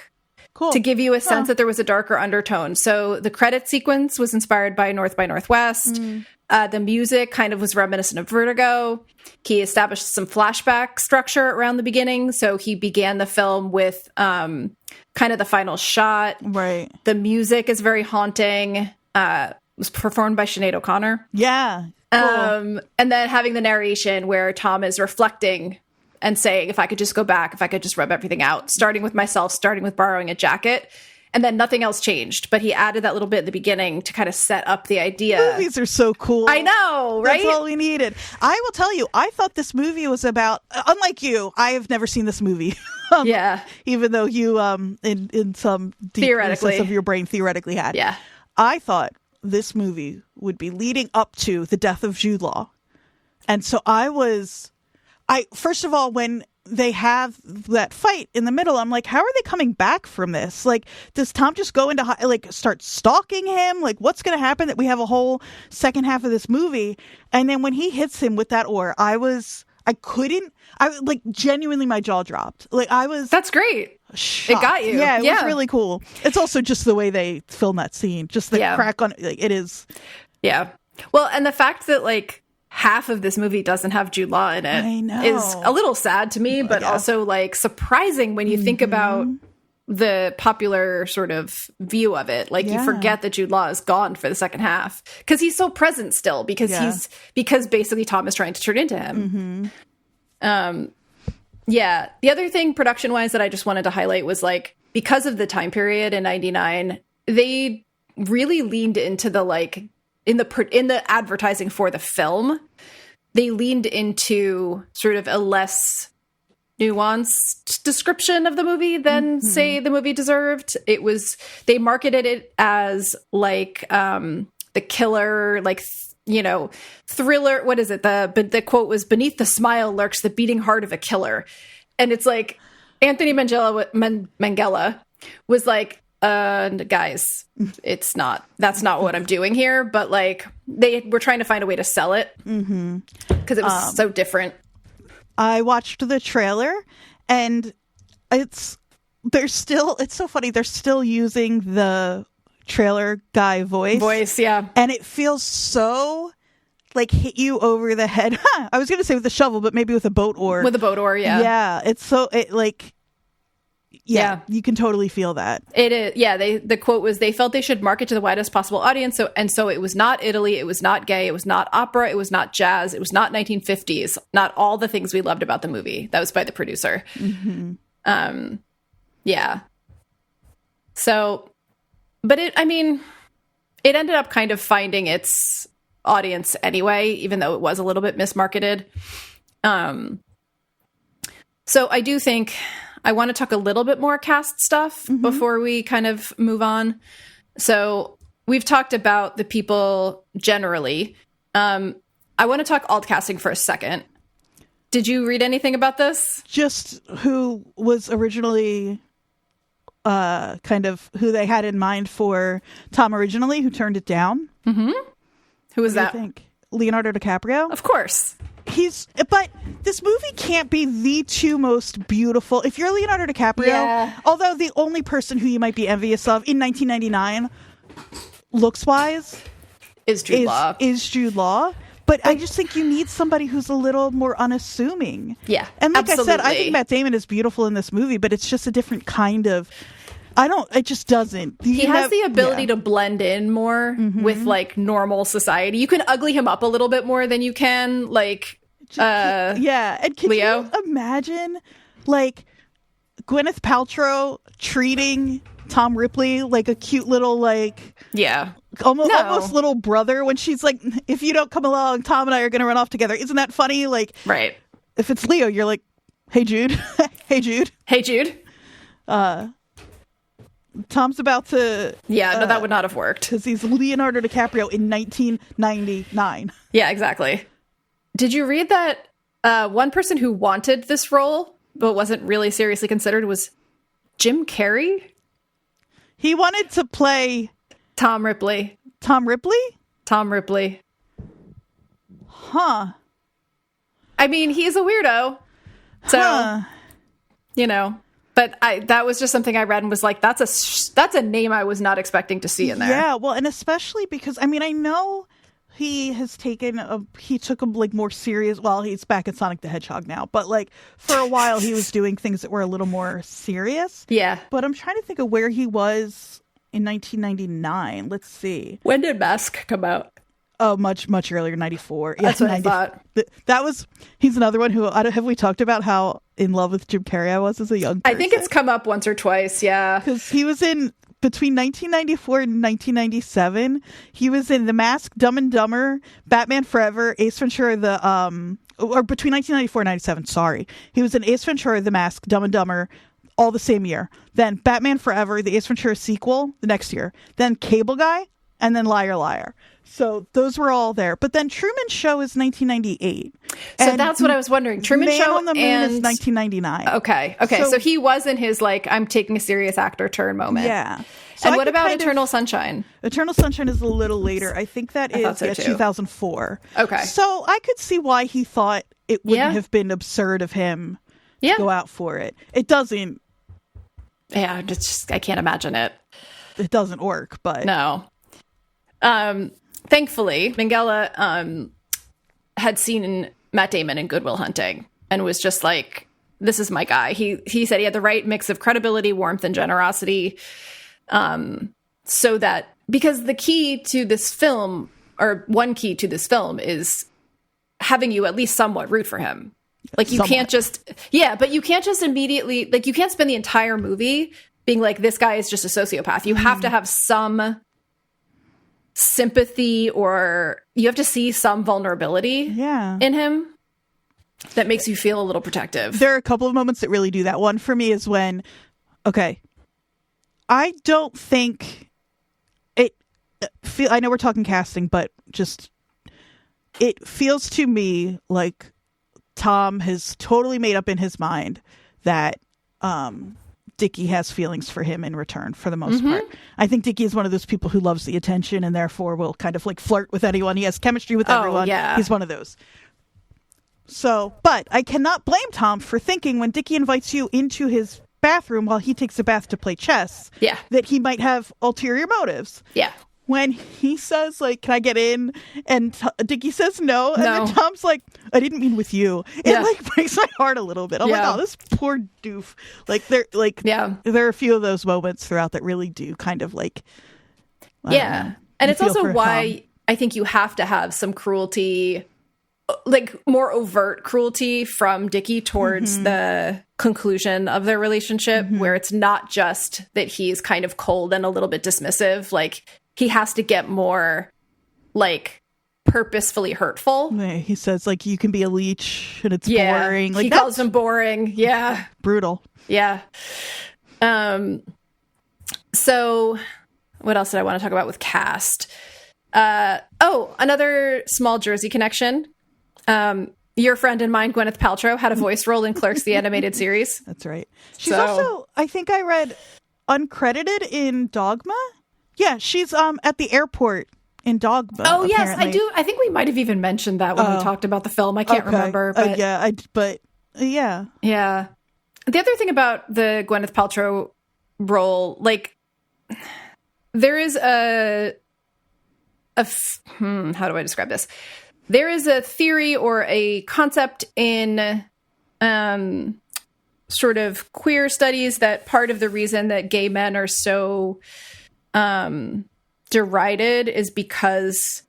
to give you a sense that there was a darker undertone. So the credit sequence was inspired by North by Northwest. The music kind of was reminiscent of Vertigo. He established some flashback structure around the beginning. So he began the film with kind of the final shot. Right. The music is very haunting. It was performed by Sinead O'Connor. Yeah. Cool. And then having the narration where Tom is reflecting and saying, if I could just go back, if I could just rub everything out, starting with myself, starting with borrowing a jacket. And then nothing else changed. But he added that little bit at the beginning to kind of set up the idea. Movies are so cool. I know, right? That's all we needed. I will tell you, I thought this movie was about, unlike you, I have never seen this movie. Even though you, in some deep recess of your brain, theoretically had. Yeah. I thought this movie would be leading up to the death of Jude Law. And so first of all, when they have that fight in the middle, I'm like, how are they coming back from this? Like, does Tom just go into start stalking him? Like, what's going to happen? That we have a whole second half of this movie, and then when he hits him with that oar, I genuinely, my jaw dropped. Like, That's great. shocked. It got you. Yeah, it was really cool. It's also just the way they film that scene. Just the crack on like, it is. Yeah. Well, and the fact that like half of this movie doesn't have Jude Law in it is a little sad to me, but also like surprising when you think about the popular sort of view of it. Like you forget that Jude Law is gone for the second half because he's so present still because because basically Tom is trying to turn into him. The other thing production wise that I just wanted to highlight was like, because of the time period in 99, they really leaned into the like in the advertising for the film, they leaned into sort of a less nuanced description of the movie than say the movie deserved. They marketed it as like the killer, like thriller. What is it? The quote was, "Beneath the smile lurks the beating heart of a killer," and it's like Anthony Minghella was like, guys, that's not what I'm doing here. But like they were trying to find a way to sell it because it was so different. I watched the trailer and it's so funny. They're still using the trailer guy voice. Yeah. And it feels so like hit you over the head. I was going to say with a shovel, but maybe with a boat oar. With a boat oar. Yeah. Yeah. Yeah, you can totally feel that. It is. Yeah, the quote was, they felt they should market to the widest possible audience. So it was not Italy. It was not gay. It was not opera. It was not jazz. It was not 1950s. Not all the things we loved about the movie. That was by the producer. Yeah. So, but it ended up kind of finding its audience anyway, even though it was a little bit mismarketed. So I do think I want to talk a little bit more cast stuff before we kind of move on. So we've talked about the people generally. I want to talk alt casting for a second. Did you read anything about this? Just who was originally kind of who they had in mind for Tom originally, who turned it down. Who was that? I think Leonardo DiCaprio. Of course. But this movie can't be the two most beautiful. If you're Leonardo DiCaprio, although the only person who you might be envious of in 1999, looks wise, is Jude Law. But I just think you need somebody who's a little more unassuming. Yeah, and like absolutely. I said, I think Matt Damon is beautiful in this movie, but it's just a different kind of. It just doesn't. He has the ability to blend in more with like normal society. You can ugly him up a little bit more than you can like and can Leo. You imagine like Gwyneth Paltrow treating Tom Ripley like a cute little like almost little brother when she's like, if you don't come along, Tom and I are going to run off together. Isn't that funny? Like, right. If it's Leo, you're like, hey Jude. Hey Jude. Tom's about to... Yeah, no, that would not have worked. Because he's Leonardo DiCaprio in 1999. Yeah, exactly. Did you read that one person who wanted this role, but wasn't really seriously considered, was Jim Carrey? He wanted to play... Tom Ripley. Tom Ripley? Tom Ripley. Huh. I mean, he's a weirdo. So, But that was just something I read and was like, that's a name I was not expecting to see in there. Yeah, well, and especially because, I know he took him like more serious. Well, he's back at Sonic the Hedgehog now, but like for a while he was doing things that were a little more serious. Yeah. But I'm trying to think of where he was in 1999. Let's see. When did Mask come out? Oh, much earlier, 94. That's what I thought. He's another one who, have we talked about how in love with Jim Carrey I was as a young person? I think it's come up once or twice, yeah. Because he was between 1994 and 1997, he was in The Mask, Dumb and Dumber, Batman Forever, Ace Ventura, or between 1994 and 97, sorry. He was in Ace Ventura, The Mask, Dumb and Dumber, all the same year. Then Batman Forever, the Ace Ventura sequel, the next year. Then Cable Guy, and then Liar Liar. So those were all there. But then Truman Show is 1998. So that's what I was wondering. Truman Man Show on the Moon is 1999. Okay. So he was in his like, I'm taking a serious actor turn moment. Yeah. So and what about Eternal Sunshine? Eternal Sunshine is a little later. I think that is 2004. Okay. So I could see why he thought it wouldn't have been absurd of him to go out for it. It doesn't Yeah, I can't imagine it. It doesn't work, but no. Thankfully, Minghella had seen Matt Damon in Good Will Hunting and was just like, this is my guy. He said he had the right mix of credibility, warmth, and generosity. So that, because the key to this film, or one key to this film, is having you at least somewhat root for him. Like, you can't just, but you can't just immediately, like, you can't spend the entire movie being like, this guy is just a sociopath. You have to have some sympathy, or you have to see some vulnerability in him that makes you feel a little protective. There are a couple of moments that really do that. One for me is when, I don't think I know we're talking casting, but just, it feels to me like Tom has totally made up in his mind that Dickie has feelings for him in return, for the most part. I think Dickie is one of those people who loves the attention and therefore will kind of like flirt with anyone. He has chemistry with everyone. Yeah. He's one of those. So, but I cannot blame Tom for thinking when Dickie invites you into his bathroom while he takes a bath to play chess, that he might have ulterior motives. Yeah. When he says, like, can I get in? And Dickie says no. And then Tom's like, I didn't mean with you. It like breaks my heart a little bit. I'm like, oh, this poor doof. Like, there are a few of those moments throughout that really do kind of like, and it's also why Tom. I think you have to have some cruelty, like more overt cruelty from Dickie towards the conclusion of their relationship, where it's not just that he's kind of cold and a little bit dismissive. Like, he has to get more, like, purposefully hurtful. He says, like, you can be a leech and it's boring. Like, he calls him boring. Yeah. Brutal. Yeah. So what else did I want to talk about with cast? Another small Jersey connection. Your friend and mine, Gwyneth Paltrow, had a voice role in Clerks, the animated series. That's right. She's also, I think I read, uncredited in Dogma. Yeah, she's at the airport in Dogma. Oh, apparently. Yes, I do. I think we might have even mentioned that when we talked about the film. I can't remember. But yeah. Yeah. The other thing about the Gwyneth Paltrow role, like, there is how do I describe this? There is a theory or a concept in sort of queer studies that part of the reason that gay men are so derided is because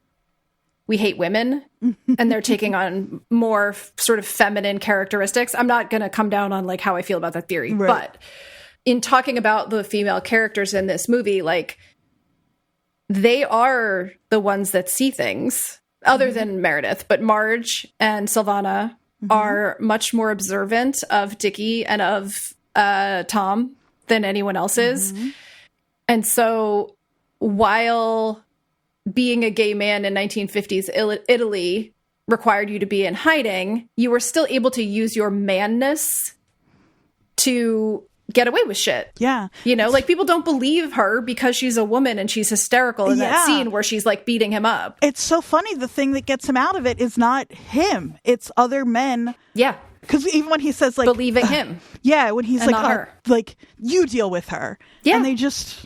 we hate women and they're taking on more sort of feminine characteristics. I'm not going to come down on like how I feel about that theory, but in talking about the female characters in this movie, like, they are the ones that see things other than Meredith, but Marge and Sylvana are much more observant of Dickie and of Tom than anyone else is. And so while being a gay man in 1950s Italy required you to be in hiding, you were still able to use your manness to get away with shit. Yeah. You know, like, people don't believe her because she's a woman and she's hysterical in that scene where she's like beating him up. It's so funny. The thing that gets him out of it is not him. It's other men. Yeah. Because even when he says, like, believing him. Yeah. When he's like, like, you deal with her. Yeah. And they just.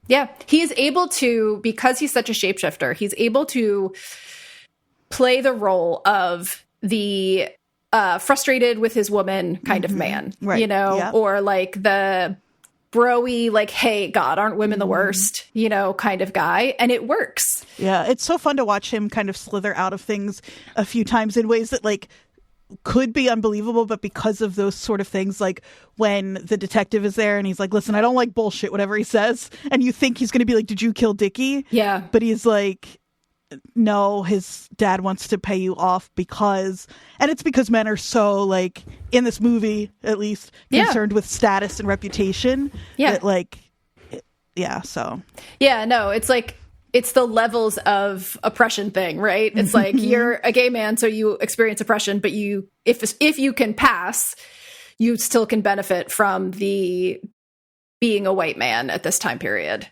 Yeah. He is able to, because he's such a shapeshifter, he's able to play the role of the frustrated with his woman kind of man, you know, or like the bro-y, like, hey, God, aren't women the worst, you know, kind of guy. And it works. Yeah. It's so fun to watch him kind of slither out of things a few times in ways that, like, could be unbelievable, but because of those sort of things, like when the detective is there and he's like, listen, I don't like bullshit, whatever he says, and you think he's going to be like, did you kill Dickie? Yeah. But he's like, no, his dad wants to pay you off because, and it's because men are so, like, in this movie at least, concerned with status and reputation. Yeah. That, like, so. Yeah, no, it's like, it's the levels of oppression thing, right? It's like, you're a gay man, so you experience oppression, but you, if you can pass, you still can benefit from the being a white man at this time period.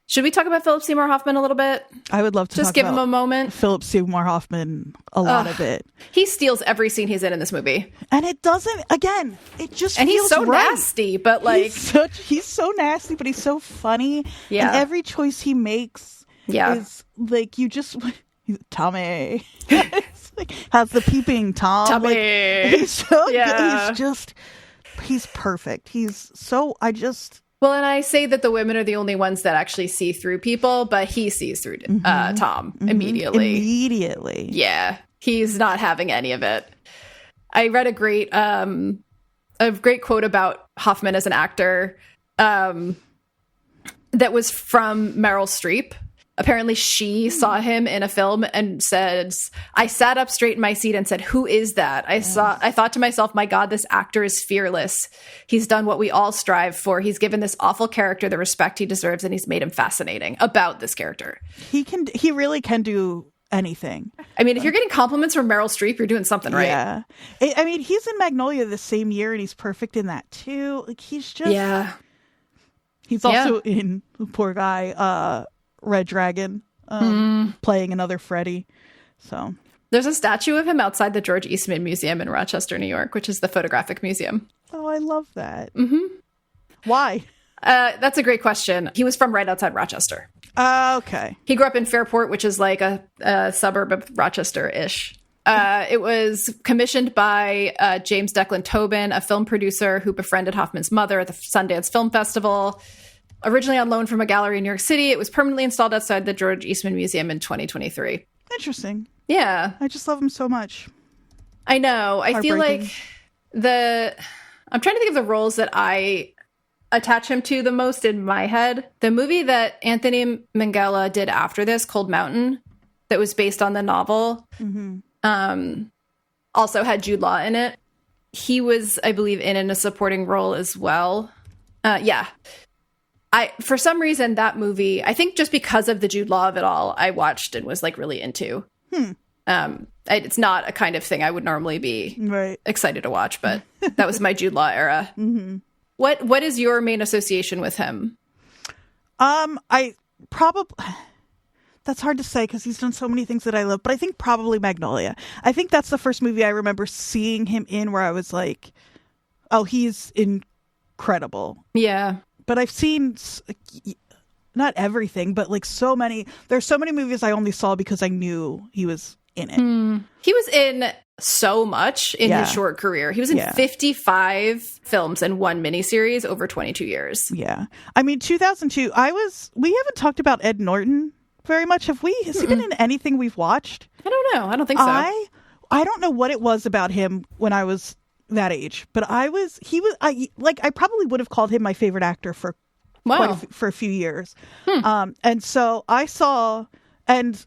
Should we talk about Philip Seymour Hoffman a little bit? I would love to just give him a moment. Philip Seymour Hoffman, a lot of it. He steals every scene he's in this movie. And it doesn't, again, it just and feels he's so right. nasty, but like... He's so nasty, but he's so funny. Yeah. And every choice he makes is like, you just... Tommy. It's like, how's the peeping, Tom? Tommy. Like, he's so good. He's perfect. Well, and I say that the women are the only ones that actually see through people, but he sees through Tom immediately. Immediately. Yeah. He's not having any of it. I read a great quote about Hoffman as an actor that was from Meryl Streep. Apparently she saw him in a film and says, I sat up straight in my seat and said, who is that? I thought to myself, my God, this actor is fearless. He's done what we all strive for. He's given this awful character the respect he deserves, and he's made him fascinating about this character. He really can do anything. I mean, if you're getting compliments from Meryl Streep, you're doing something right. Yeah. I mean, he's in Magnolia the same year, and he's perfect in that too. Like, he's just... Yeah. He's also in, poor guy, Red Dragon, playing another Freddy. So there's a statue of him outside the George Eastman Museum in Rochester, New York, which is the photographic museum. Oh, I love that. Why? That's a great question. He was from right outside Rochester. Okay. He grew up in Fairport, which is like a suburb of Rochester-ish. It was commissioned by James Declan Tobin, a film producer who befriended Hoffman's mother at the Sundance Film Festival. Originally on loan from a gallery in New York City, it was permanently installed outside the George Eastman Museum in 2023. Interesting. Yeah. I just love him so much. I know. I feel like I'm trying to think of the roles that I attach him to the most in my head. The movie that Anthony Minghella did after this, Cold Mountain, that was based on the novel, also had Jude Law in it. He was, I believe, in a supporting role as well. Yeah. For some reason, that movie, I think just because of the Jude Law of it all, I watched and was like really into. It's not a kind of thing I would normally be excited to watch, but that was my Jude Law era. What is your main association with him? I probably... That's hard to say because he's done so many things that I love, but I think probably Magnolia. I think that's the first movie I remember seeing him in where I was like, oh, he's incredible. Yeah. But I've seen not everything, but like there's so many movies I only saw because I knew he was in it. He was in so much in his short career. He was in 55 films and one miniseries over 22 years. Yeah. I mean, 2002, we haven't talked about Ed Norton very much. Has he been in anything we've watched? I don't know. I don't think so. I don't know what it was about him when I was that age, but I probably would have called him my favorite actor for a few years. And so I saw, and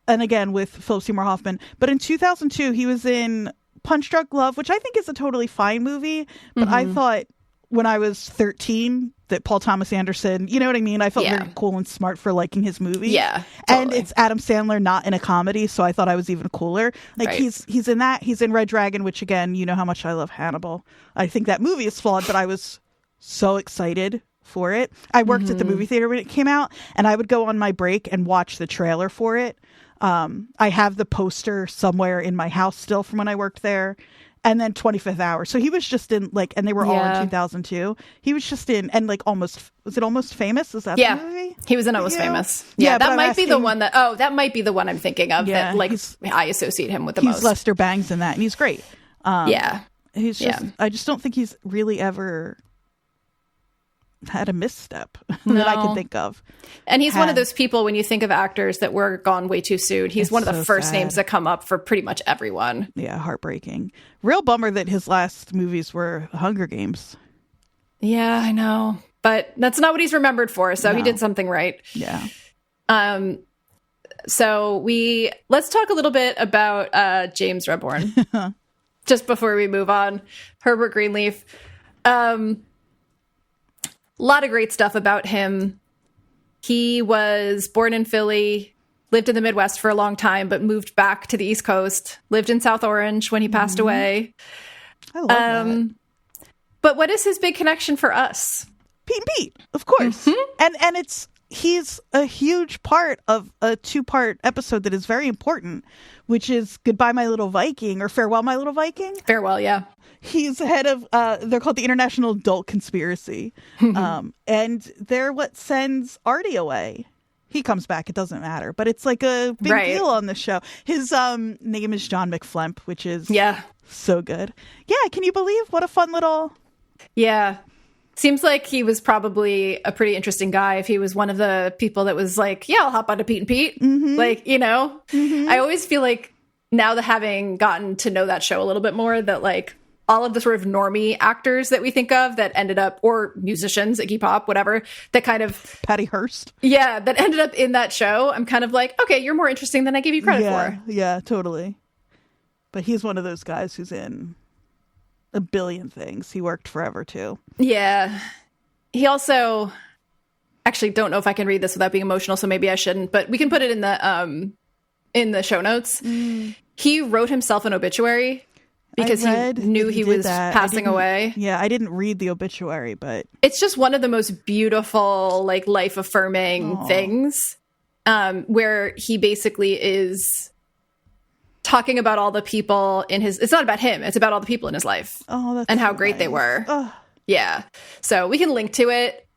again with Philip Seymour Hoffman, but in 2002 he was in Punch Drunk Love, which I think is a totally fine movie, but I thought when I was 13 that Paul Thomas Anderson, you know what I mean? I felt very cool and smart for liking his movie. Yeah, totally. And it's Adam Sandler, not in a comedy, so I thought I was even cooler. Like he's in that. He's in Red Dragon, which again, you know how much I love Hannibal. I think that movie is flawed, but I was so excited for it. I worked at the movie theater when it came out, and I would go on my break and watch the trailer for it. I have the poster somewhere in my house still from when I worked there. And then 25th Hour. So he was just in and they were all in 2002. He was just in, and was it Almost Famous? Is that the movie? He was in Almost Famous. Yeah, that might be the one that might be the one I'm thinking of that I associate him with the most. He's Lester Bangs in that, and he's great. He's just, I just don't think he's really ever had a misstep that I can think of. And he's one of those people, when you think of actors that were gone way too soon, he's one of the first names that come up for pretty much everyone. Yeah, heartbreaking. Real bummer that his last movies were Hunger Games. Yeah, I know. But that's not what he's remembered for, so he did something right. Yeah. So let's talk a little bit about James Rebhorn. Just before we move on. Herbert Greenleaf. A lot of great stuff about him. He was born in Philly, lived in the Midwest for a long time, but moved back to the East Coast, lived in South Orange when he passed away. I love that. But what is his big connection for us? Pete and Pete, of course. And it's, he's a huge part of a 2-part episode that is very important, which is Goodbye, My Little Viking, or Farewell, My Little Viking. Farewell, yeah. He's head of, they're called the International Adult Conspiracy. And they're what sends Artie away. He comes back, it doesn't matter. But it's like a big deal on the show. His name is John McFlemp, which is so good. Yeah, can you believe what a fun little... Yeah. Seems like he was probably a pretty interesting guy if he was one of the people that was like, yeah, I'll hop onto Pete and Pete. Like, you know? I always feel like now that having gotten to know that show a little bit more, that like all of the sort of normie actors that we think of that ended up, or musicians, Iggy Pop, whatever, that kind of... Patty Hearst. Yeah, that ended up in that show. I'm kind of like, okay, you're more interesting than I gave you credit for. Yeah, totally. But he's one of those guys who's in a billion things. He worked forever, too. Yeah. He also... Actually, don't know if I can read this without being emotional, so maybe I shouldn't, but we can put it in the show notes. He wrote himself an obituary because he knew he was passing away. Yeah, I didn't read the obituary, but... It's just one of the most beautiful, like, life-affirming things, where he basically is talking about all the people in his... It's not about him, it's about all the people in his life. Oh, that's and how so great nice. They were. Oh. Yeah. So we can link to it.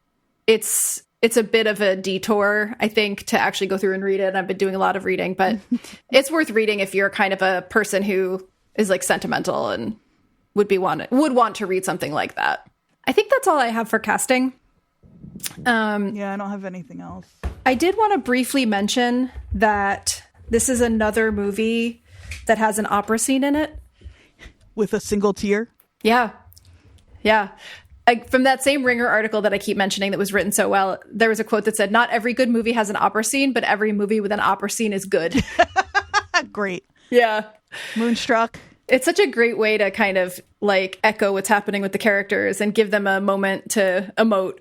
It's a bit of a detour, I think, to actually go through and read it. I've been doing a lot of reading, but it's worth reading if you're kind of a person who is like sentimental and would want to read something like that. I think that's all I have for casting. Yeah, I don't have anything else. I did want to briefly mention that this is another movie that has an opera scene in it. With a single tear? Yeah. Yeah. From that same Ringer article that I keep mentioning that was written so well, there was a quote that said, "Not every good movie has an opera scene, but every movie with an opera scene is good." Great. Yeah. Moonstruck. It's such a great way to kind of like echo what's happening with the characters and give them a moment to emote.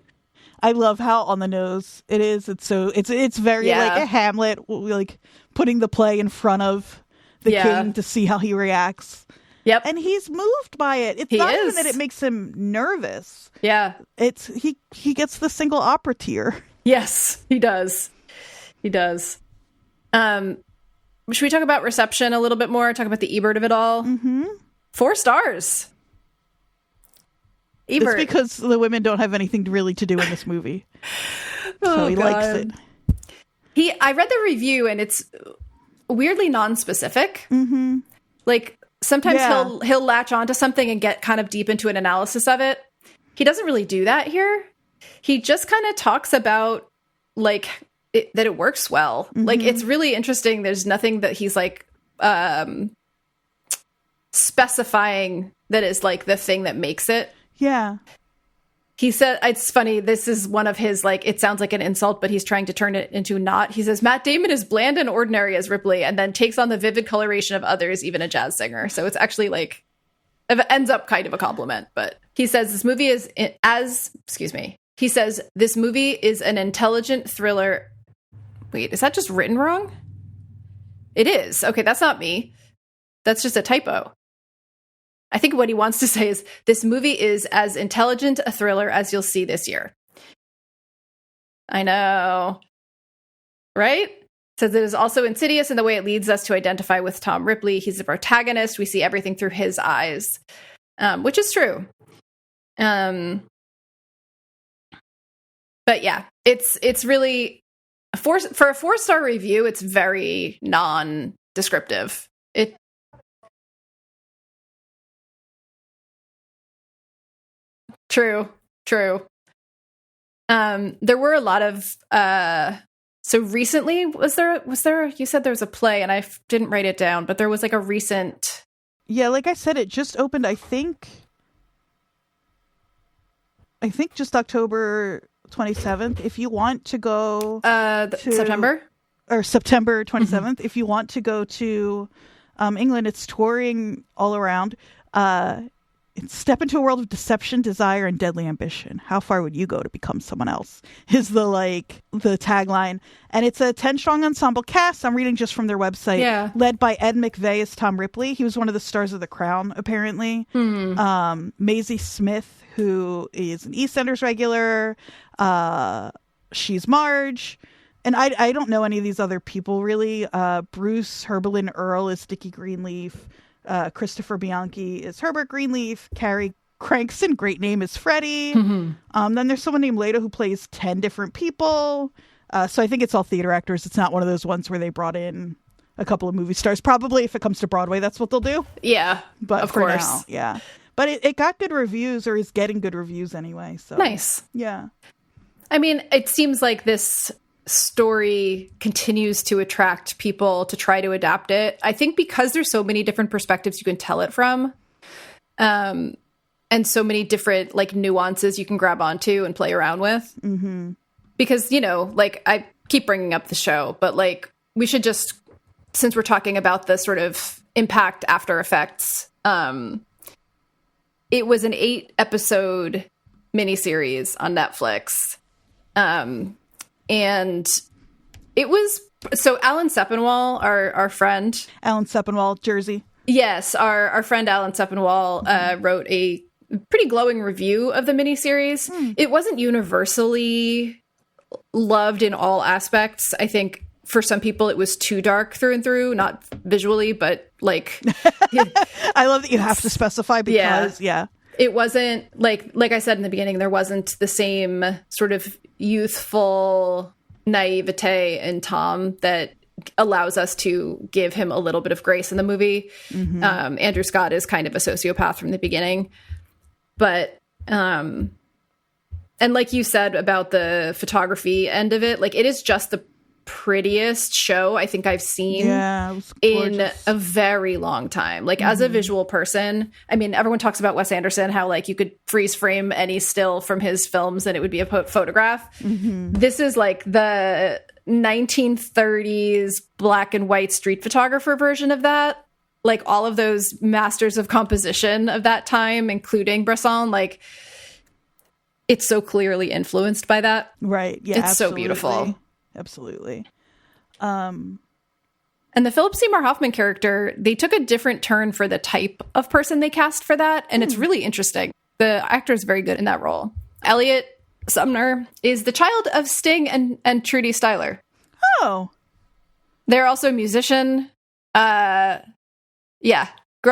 I love how on the nose it is. It's very like a Hamlet, like putting the play in front of the king to see how he reacts. Yep. And he's moved by it. It's not even that it makes him nervous. Yeah. It's he gets the single opera tear. Yes, he does. He does. Should we talk about reception a little bit more? Talk about the Ebert of it all? 4 stars. Ebert. It's because the women don't have anything really to do in this movie. So he likes it. I read the review and it's weirdly non-specific. Like sometimes he'll latch onto something and get kind of deep into an analysis of it. He doesn't really do that here. He just kind of talks about like that it works well. Like it's really interesting. There's nothing that he's like specifying that is like the thing that makes it. Yeah. He said, it's funny, this is one of his, like, it sounds like an insult, but he's trying to turn it into not. He says, Matt Damon is bland and ordinary as Ripley, and then takes on the vivid coloration of others, even a jazz singer. So it's actually, like, it ends up kind of a compliment. But he says, this movie is, he says, this movie is an intelligent thriller. Wait, is that just written wrong? It is. Okay, that's not me. That's just a typo. I think what he wants to say is, this movie is as intelligent a thriller as you'll see this year. I know. Right? Says it is also insidious in the way it leads us to identify with Tom Ripley. He's the protagonist. We see everything through his eyes, which is true. But yeah, it's really, for a 4-star review, it's very non-descriptive. True. There were a lot of so recently was there you said there was a play and I didn't write it down, but there was like a recent. Yeah, like I said, it just opened, I think just October 27th. If you want to go September 27th, if you want to go to England, it's touring all around. Step into a world of deception, desire, and deadly ambition. How far would you go to become someone else? Is the tagline. And it's a 10-strong ensemble cast. I'm reading just from their website. Yeah. Led by Ed McVeigh as Tom Ripley. He was one of the stars of The Crown, apparently. Maisie Smith, who is an EastEnders regular. she's Marge. And I don't know any of these other people, really. Bruce Herberlin Earl is Dickie Greenleaf. Christopher Bianchi is Herbert Greenleaf. Carrie Cranston, great name, is Freddie. Mm-hmm. Then there's someone named Leda who plays 10 different people. So I think it's all theater actors. It's not one of those ones where they brought in a couple of movie stars. Probably if it comes to Broadway, that's what they'll do. Yeah, but of for course. now, yeah. But it got good reviews, or is getting good reviews anyway. So nice. Yeah. I mean, it seems like this story continues to attract people to try to adapt it. I think because there's so many different perspectives you can tell it from, and so many different like nuances you can grab onto and play around with. Mm-hmm. Because, like I keep bringing up the show, but like we should just, since we're talking about the sort of impact after effects, it was an 8-episode miniseries on Netflix. And it was, so Alan Sepinwall, our friend. Alan Sepinwall, Jersey. Yes, our friend Alan Sepinwall wrote a pretty glowing review of the miniseries. It wasn't universally loved in all aspects. I think for some people it was too dark through and through, not visually, but like... I love that you have to specify because, yeah. It wasn't, like I said in the beginning, there wasn't the same sort of youthful naivete in Tom that allows us to give him a little bit of grace in the movie. Mm-hmm. Andrew Scott is kind of a sociopath from the beginning. But, and like you said about the photography end of it, like it is just the prettiest show I think I've seen in a very long time. Like as a visual person, I mean, everyone talks about Wes Anderson, how like you could freeze frame any still from his films and it would be a photograph. Mm-hmm. This is like the 1930s black and white street photographer version of that. Like all of those masters of composition of that time, including Bresson, like it's so clearly influenced by that. Right. Yeah. It's so beautiful. Absolutely. And the Philip Seymour Hoffman character, they took a different turn for the type of person they cast for that. And it's really interesting. The actor is very good in that role. Elliot Sumner is the child of Sting and Trudy Styler. Oh. They're also a musician. Grew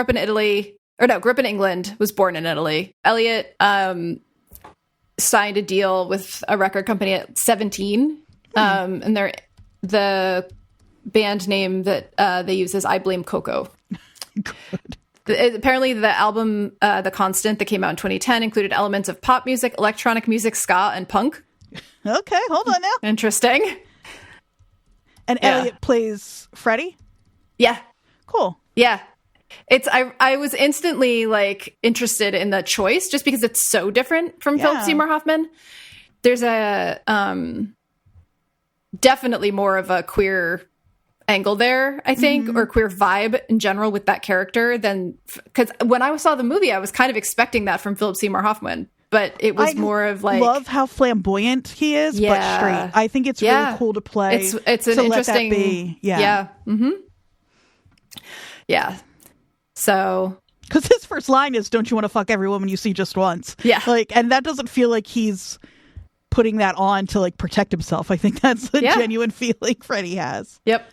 up in England, was born in Italy. Elliot signed a deal with a record company at 17. And the band name that they use is I Blame Coco. Apparently the album The Constant that came out in 2010 included elements of pop music, electronic music, ska, and punk. Okay, hold on now. Interesting. And Elliot plays Freddie? Yeah. Cool. Yeah. I was instantly like interested in the choice just because it's so different from Philip Seymour Hoffman. There's a definitely more of a queer angle there, I think, or queer vibe in general with that character than, because when I saw the movie, I was kind of expecting that from Philip Seymour Hoffman, but it was more of like, I love how flamboyant he is, but straight. I think it's really cool to play. It's an interesting, Mm-hmm. Yeah. So, because his first line is, "Don't you want to fuck every woman you see just once?" Yeah. Like, and that doesn't feel like he's putting that on to like protect himself. I think that's a genuine feeling Freddie has. Yep.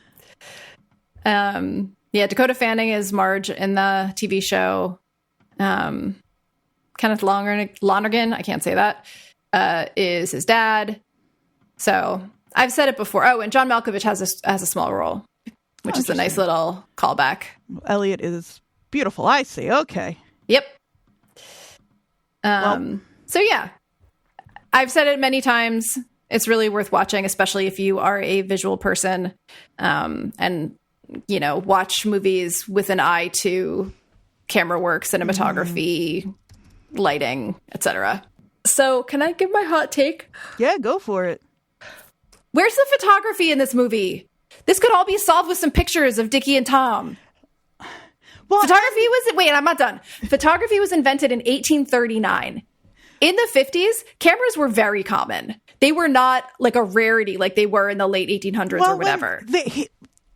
Dakota Fanning is Marge in the TV show. Kenneth Lonergan, I can't say that, is his dad. So I've said it before. Oh, and John Malkovich has a small role, which is a nice little callback. Elliot is beautiful. I see. Okay. Yep. So yeah, I've said it many times. It's really worth watching, especially if you are a visual person, and watch movies with an eye to camera work, cinematography, lighting, etc. So, can I give my hot take? Yeah, go for it. Where's the photography in this movie? This could all be solved with some pictures of Dickie and Tom. Well, I'm not done. Photography was invented in 1839. In the 50s, cameras were very common. They were not like a rarity like they were in the late 1800s or whatever.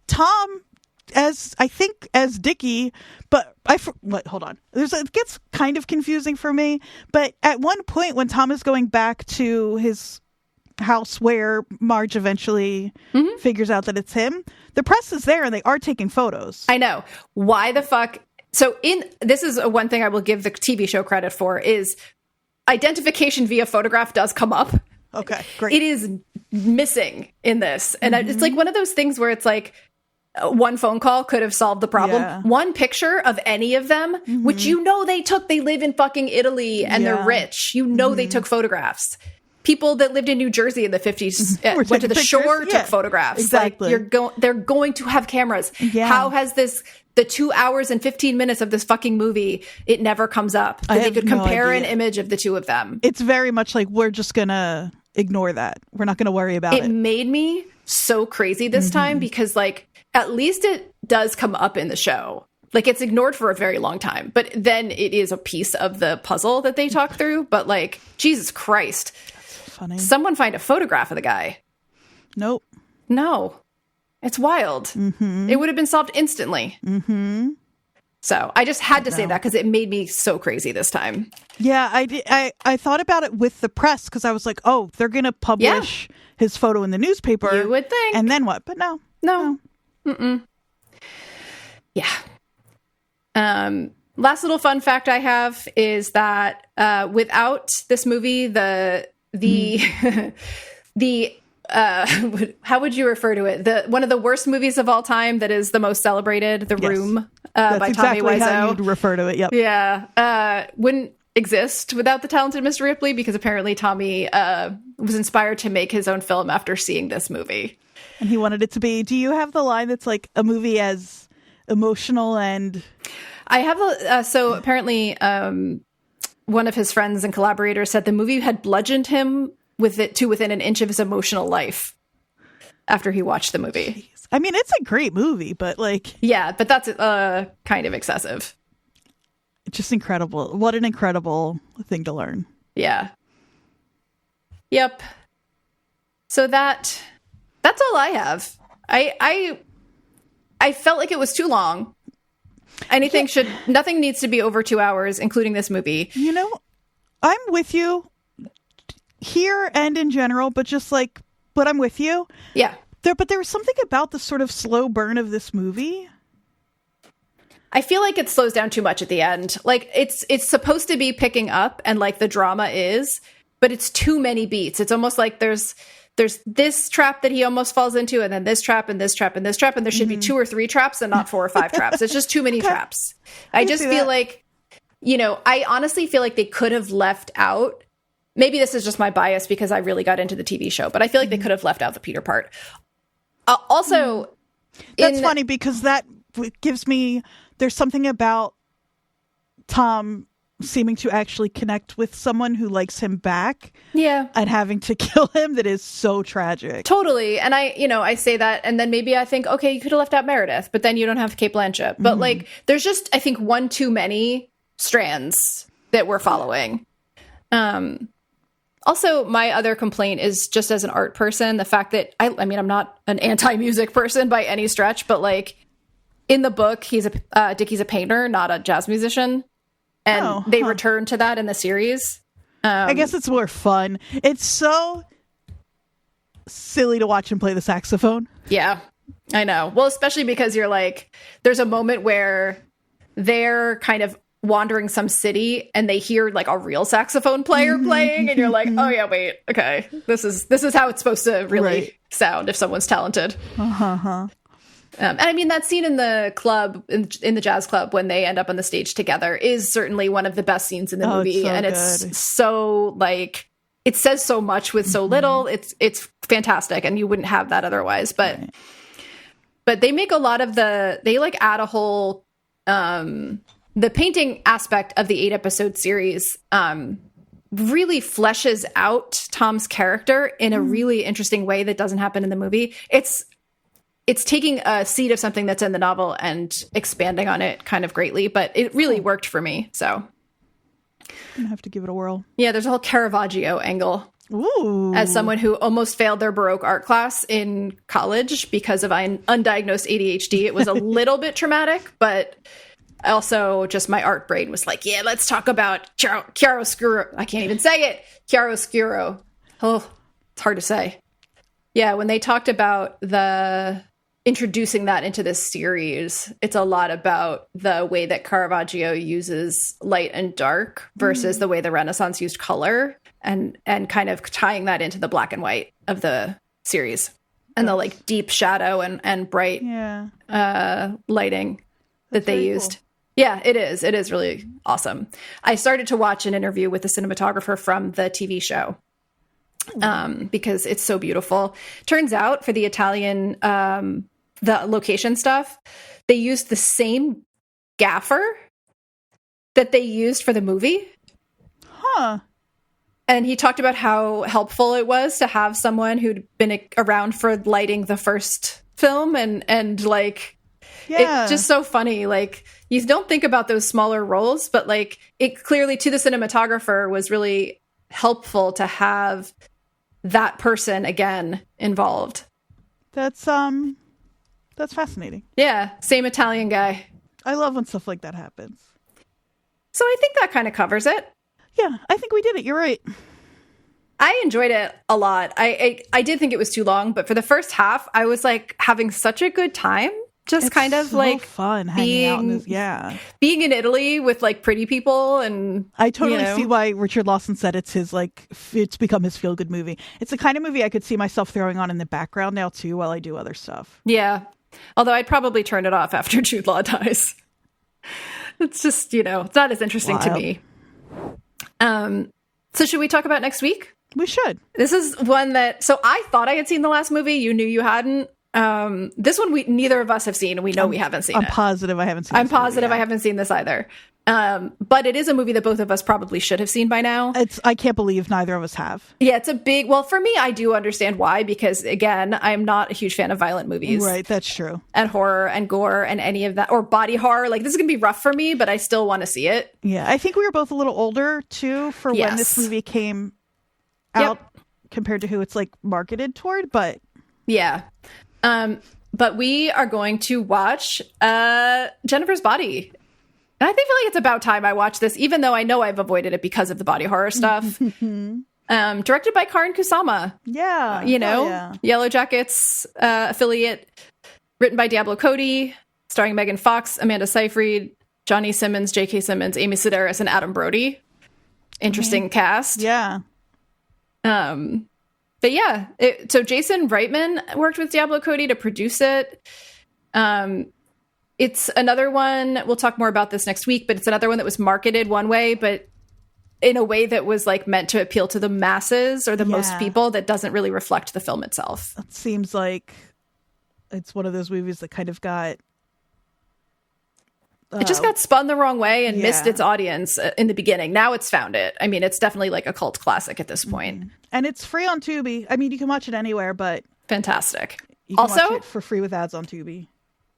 Tom, as Dickie, but hold on. It gets kind of confusing for me. But at one point when Tom is going back to his house where Marge eventually figures out that it's him. The press is there and they are taking photos. I know. Why the fuck? So this is one thing I will give the TV show credit for is identification via photograph does come up. Okay, great. It is missing in this. And it's like one of those things where it's like one phone call could have solved the problem. Yeah. One picture of any of them, which they live in fucking Italy and they're rich. They took photographs. People that lived in New Jersey in the 50s went to the shore, took photographs. Exactly. Like they're going to have cameras. Yeah. How has the 2 hours and 15 minutes of this fucking movie, it never comes up that they could compare an image of the two of them. It's very much like, we're just gonna ignore that. We're not gonna worry about it. It made me so crazy this time because like, at least it does come up in the show. Like, it's ignored for a very long time, but then it is a piece of the puzzle that they talk through. But like, Jesus Christ. Funny. Someone find a photograph of the guy. Nope. No. It's wild. It would have been solved instantly. So I just had to say that because it made me so crazy this time. Yeah, I thought about it with the press because I was like, oh, they're going to publish his photo in the newspaper. You would think. And then what? But no. Mm-mm. Yeah. Last little fun fact I have is that without this movie, the how would you refer to it? One of the worst movies of all time that is the most celebrated, The Room, by exactly Tommy Wiseau. How you'd refer to it. Yep. Yeah. Wouldn't exist without the talented Mr. Ripley because apparently Tommy was inspired to make his own film after seeing this movie. And he wanted it to be. Do you have the line that's like a movie as emotional and? I have so apparently one of his friends and collaborators said the movie had bludgeoned him within an inch of his emotional life after he watched the movie. Jeez. I mean, it's a great movie, but like, yeah, but that's kind of excessive. It's just incredible. What an incredible thing to learn. Yeah. Yep. So that's all I have. I felt like it was too long. Nothing needs to be over 2 hours, including this movie. You know, I'm with you here and in general, but I'm with you. Yeah. But there was something about the sort of slow burn of this movie. I feel like it slows down too much at the end. Like it's supposed to be picking up and like the drama is, but it's too many beats. It's almost like there's this trap that he almost falls into, and then this trap and this trap and this trap, and there should be 2 or 3 traps and not 4 or 5 traps. It's just too many traps. I just feel like, I honestly feel like they could have left out. Maybe this is just my bias because I really got into the TV show, but I feel like they could have left out the Peter part. Also, that's funny because that gives me. There's something about Tom seeming to actually connect with someone who likes him back. Yeah. And having to kill him that is so tragic. Totally. And I say that and then maybe I think, okay, you could have left out Meredith, but then you don't have Cate Blanchett. But like, there's just, I think, one too many strands that we're following. Also, my other complaint is just as an art person, the fact that, I mean, I'm not an anti-music person by any stretch, but like in the book, Dickie's a painter, not a jazz musician. And they return to that in the series. I guess it's more fun. It's so silly to watch him play the saxophone. Yeah, I know. Well, especially because you're like, there's a moment where they're kind of wandering some city and they hear like a real saxophone player playing, and you're like, oh yeah, wait, okay, this is how it's supposed to really sound if someone's talented. And I mean, that scene in the club, in the jazz club, when they end up on the stage together is certainly one of the best scenes in the movie. It's so like, it says so much with so little. It's fantastic. And you wouldn't have that otherwise. But they make a lot of they like add a whole, the painting aspect of the 8-episode series really fleshes out Tom's character in a really interesting way that doesn't happen in the movie. It's taking a seed of something that's in the novel and expanding on it kind of greatly, but it really worked for me. So I'm gonna have to give it a whirl. Yeah, there's a whole Caravaggio angle. Ooh. As someone who almost failed their Baroque art class in college because of undiagnosed ADHD, it was a little bit traumatic, but also just my art brain was like, yeah, let's talk about chiaroscuro. I can't even say it. Chiaroscuro. Oh, It's hard to say. Yeah, when they talked about introducing that into this series, it's a lot about the way that Caravaggio uses light and dark versus the way the Renaissance used color, and kind of tying that into the black and white of the series and the like deep shadow and bright lighting that they used. Cool. Yeah, it is. It is really awesome. I started to watch an interview with the cinematographer from the TV show because it's so beautiful. Turns out for the Italian, the location stuff, they used the same gaffer that they used for the movie. Huh. And he talked about how helpful it was to have someone who'd been around for lighting the first film and like, it's just so funny. Like, you don't think about those smaller roles, but like it clearly to the cinematographer was really helpful to have that person again involved. That's fascinating. Yeah. Same Italian guy. I love when stuff like that happens. So I think that kind of covers it. Yeah, I think we did it. You're right. I enjoyed it a lot. I did think it was too long, but for the first half, I was like having such a good time. Just it's kind of so like fun hanging out in this, being in Italy with like pretty people. And I totally see why Richard Lawson said it's his it's become his feel good movie. It's the kind of movie I could see myself throwing on in the background now too while I do other stuff. Yeah. Although I'd probably turn it off after Jude Law dies. It's just, it's not as interesting to me. So should we talk about next week? We should. This is one so I thought I had seen the last movie. You knew you hadn't. This one neither of us have seen, and we know we haven't seen it. I'm positive I haven't seen I'm positive I haven't seen this either. But it is a movie that both of us probably should have seen by now. I can't believe neither of us have. Yeah, it's a big, well, for me, I do understand why, because again, I'm not a huge fan of violent movies. Right, that's true. And horror and gore and any of that, or body horror. Like, this is going to be rough for me, but I still want to see it. Yeah, I think we were both a little older too for when this movie came out compared to who it's like marketed toward, but yeah. But we are going to watch Jennifer's Body. And I feel like it's about time I watch this, even though I know I've avoided it because of the body horror stuff. Directed by Karin Kusama. Yeah. Yellow Jackets affiliate. Written by Diablo Cody. Starring Megan Fox, Amanda Seyfried, Johnny Simmons, J.K. Simmons, Amy Sedaris, and Adam Brody. Interesting cast. Yeah. But yeah, so Jason Reitman worked with Diablo Cody to produce it. It's another one, we'll talk more about this next week, but it's another one that was marketed one way, but in a way that was like meant to appeal to the masses or the most people, that doesn't really reflect the film itself. It seems like it's one of those movies that kind of got... it just got spun the wrong way and missed its audience in the beginning. Now it's found it. I mean, it's definitely like a cult classic at this point. And it's free on Tubi. I mean, you can watch it anywhere, but... Fantastic. You can watch it for free with ads on Tubi.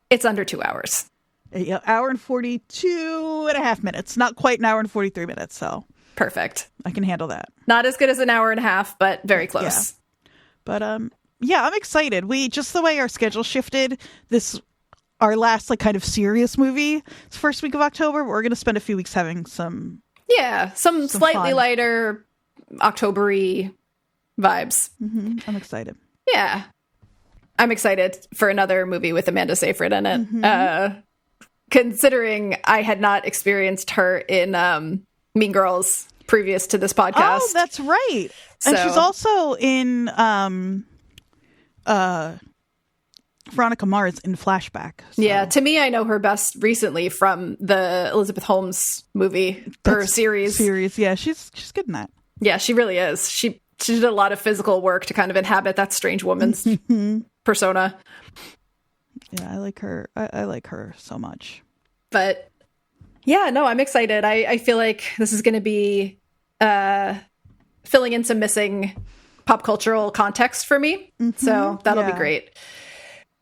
It's under 2 hours. Hour and 42 and a half minutes. Not quite an hour and 43 minutes, so... Perfect. I can handle that. Not as good as an hour and a half, but very close. Yeah. But, yeah, I'm excited. Just the way our schedule shifted, our last like kind of serious movie, it's first week of October. We're going to spend a few weeks having some slightly fun. lighter October-y vibes. I'm excited. Yeah, I'm excited for another movie with Amanda Seyfried in it. Considering I had not experienced her in Mean Girls previous to this podcast. Oh, that's right. And she's also in Veronica Mars in Flashback. So. Yeah, to me, I know her best recently from the Elizabeth Holmes movie or series. Yeah, she's good in that. Yeah, she really is. She did a lot of physical work to kind of inhabit that strange woman's persona. Yeah, I like her. I like her so much. But yeah, no, I'm excited. I feel like this is going to be filling in some missing pop cultural context for me. So that'll be great.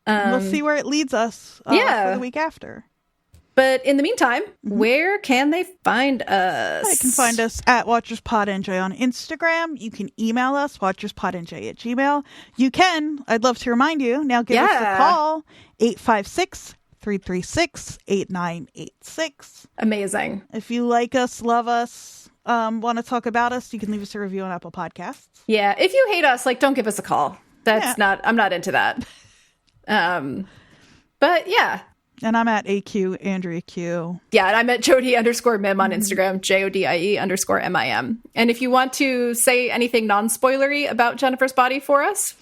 We'll see where it leads us for the week after. But in the meantime, where can they find us? You can find us at WatchersPodNJ on Instagram. You can email us, WatchersPodNJ@gmail.com. You can, I'd love to remind you, now give us a call, 856-336-8986. Amazing. If you like us, love us, want to talk about us, you can leave us a review on Apple Podcasts. Yeah. If you hate us, like, don't give us a call. I'm not into that. But yeah. And I'm at AQ Andrea Q. Yeah, and I'm at Jodie_Mim on Instagram, JODIE_MIM. And if you want to say anything non-spoilery about Jennifer's Body for us,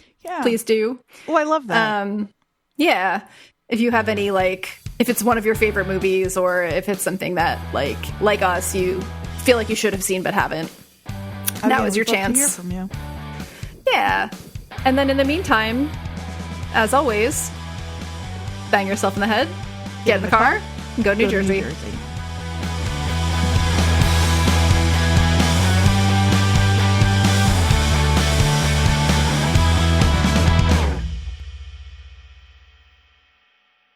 please do. Oh, I love that. Yeah. If you have any, like, if it's one of your favorite movies, or if it's something that, like us, you feel like you should have seen but haven't, now is your chance. To hear from you. Yeah. And then in the meantime, as always, bang yourself in the head, get in the car, and go to New Jersey.